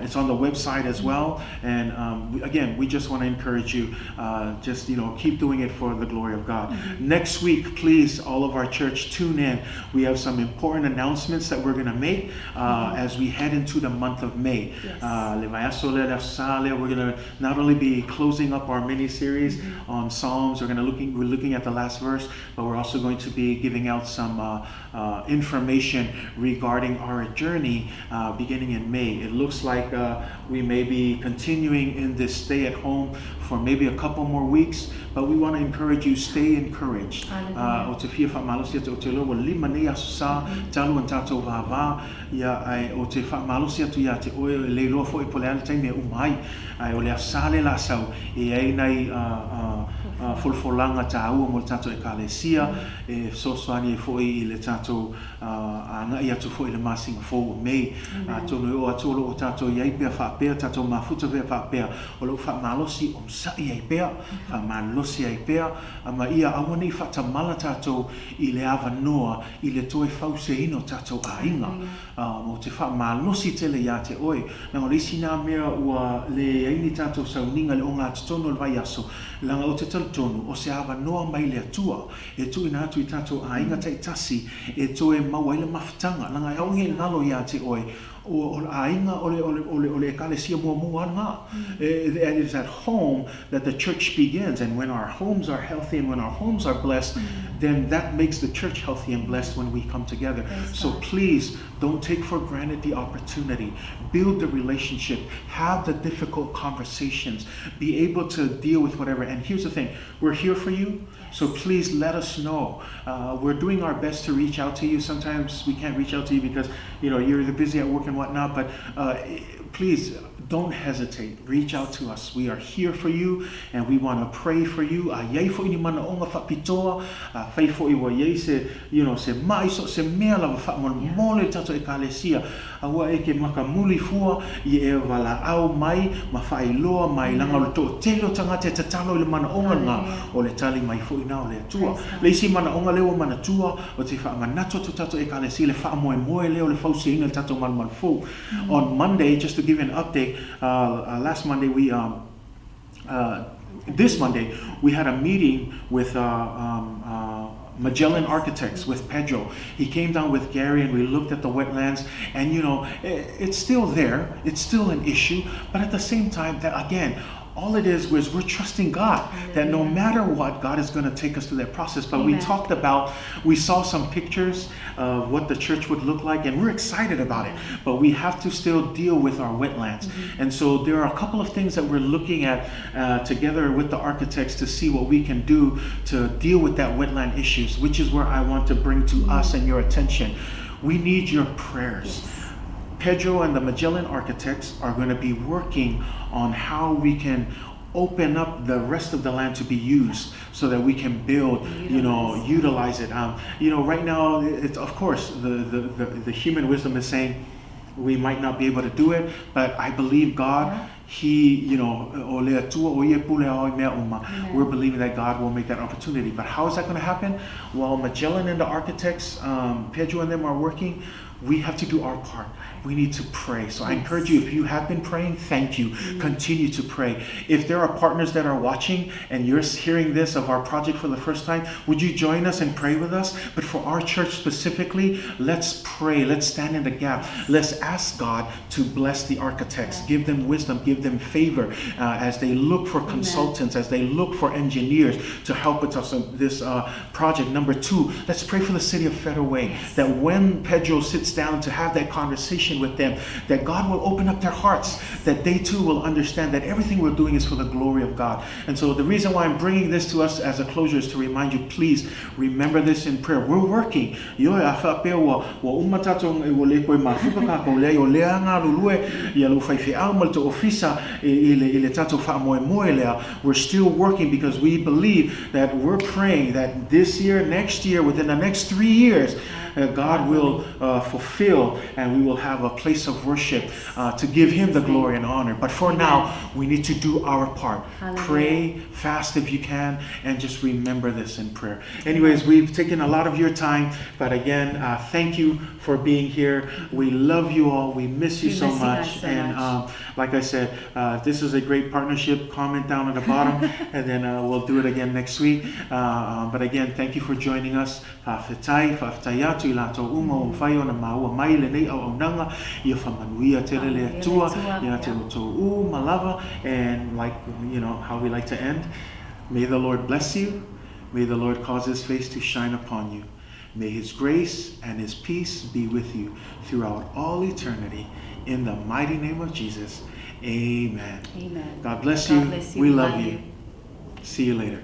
it's on the website as well. And again, we just want to encourage you, just keep doing it for the glory of God. Next week, please, all of our church, tune in. We have some important announcements that we're going to make as we head into the month of May. We're going to not only be closing up our mini series on Psalms. We're looking at the last verse, but we're also going to be giving out some information regarding our journey beginning in May. It looks like we may be continuing in this stay at home for maybe a couple more weeks, but we want to encourage you, stay encouraged. O te fia whaamalosia o te loa lima nei asusa, talu an tatou vava, ia ai o te whaamalosia tu ia te oe le loa fo I pole ale taimi e umai, ai o le asale la sau, e ai nei fulfolanga ta ua mo le tatou e kalesia, e sosoani e fo I le tatou anga ia tu fo I le masinga fo o mei, tonu o atolo o tatou iai pia whaapea, tatou mafuta vea whaapea, o lo whaamalosi o msai ai pea, whaamalosi ai pea, ama ia awane I whatamala tatou I le awa noa, I le toe fause ino tatou a inga, mo te whaamalosi tele ia te oe, nanga le isi nā mea ua le aini tatou sauninga le o ngā tatono le vai aso, langa o te talutonu, o se awa noa mai le atua, e tu ina atu I tatou a inga taitasi, e toe maua ile mafutanga, langa e aunge ngalo ia te oe, o ainga ole ekalesia mua nga. It is at home that the church begins, and when our homes are healthy and when our homes are blessed, then that makes the church healthy and blessed when we come together. So please Don't take for granted the opportunity. Build the relationship. Have the difficult conversations. Be able to deal with whatever. And here's the thing. We're here for you. So please let us know. We're doing our best to reach out to you. Sometimes we can't reach out to you because, you're either busy at work and whatnot. But please don't hesitate. Reach out to us. We are here for you, and we want to pray for you. Se mai so se mea la fa mole tato ekalesia awa eke makamuli fua I Vala'au mai mafailoa mai langa to telo tangate tatalo le mana onga nga o le tali mai fo ina o le tua le si mana onga leo mana tua o te fa manato to tato ekalesia le fa moe leo le fau singa tato man fo. On Monday, just to give you an update, last Monday this Monday we had a meeting with Magellan Architects with Pedro. He came down with Gary and we looked at the wetlands, and it's still there. It's still an issue, but at the same time, that again, all it is was we're trusting God that no matter what, God is going to take us through that process. But we saw some pictures of what the church would look like, and we're excited about it. But we have to still deal with our wetlands. And so there are a couple of things that we're looking at together with the architects to see what we can do to deal with that wetland issues, which is where I want to bring to us and your attention. We need your prayers. Pedro and the Magellan Architects are going to be working on how we can open up the rest of the land to be used so that we can build, utilize it. Right now, it's of course the human wisdom is saying we might not be able to do it, but I believe God. We're believing that God will make that opportunity. But how is that going to happen? While Magellan and the architects, Pedro and them are working, we have to do our part. We need to pray. So I encourage you, if you have been praying, thank you. Continue to pray. If there are partners that are watching and you're hearing this of our project for the first time, would you join us and pray with us? But for our church specifically, let's pray. Let's stand in the gap. Let's ask God to bless the architects, give them wisdom, give them favor as they look for consultants, as they look for engineers to help with us on this project. Number 2, let's pray for the city of Federal Way, that when Pedro sits down to have that conversation with them, that God will open up their hearts, that they too will understand that everything we're doing is for the glory of God. And so the reason why I'm bringing this to us as a closure is to remind you, please remember this in prayer. We're working. We're still working because we believe that we're praying that this year, next year, within the next 3 years, God will fulfill, and we will have a place of worship to give Him the glory and honor. But for now, we need to do our part. Pray, fast if you can, and just remember this in prayer. Anyways, we've taken a lot of your time, but again, thank you for being here. We love you all. We miss you so much. And like I said, this is a great partnership. Comment down at the bottom, and then we'll do it again next week. But again, thank you for joining us. And like how we like to end, may the Lord bless you. May the Lord cause His face to shine upon you. May His grace and His peace be with you throughout all eternity. In the mighty name of Jesus, amen. Amen. God bless you. We love you. See you later.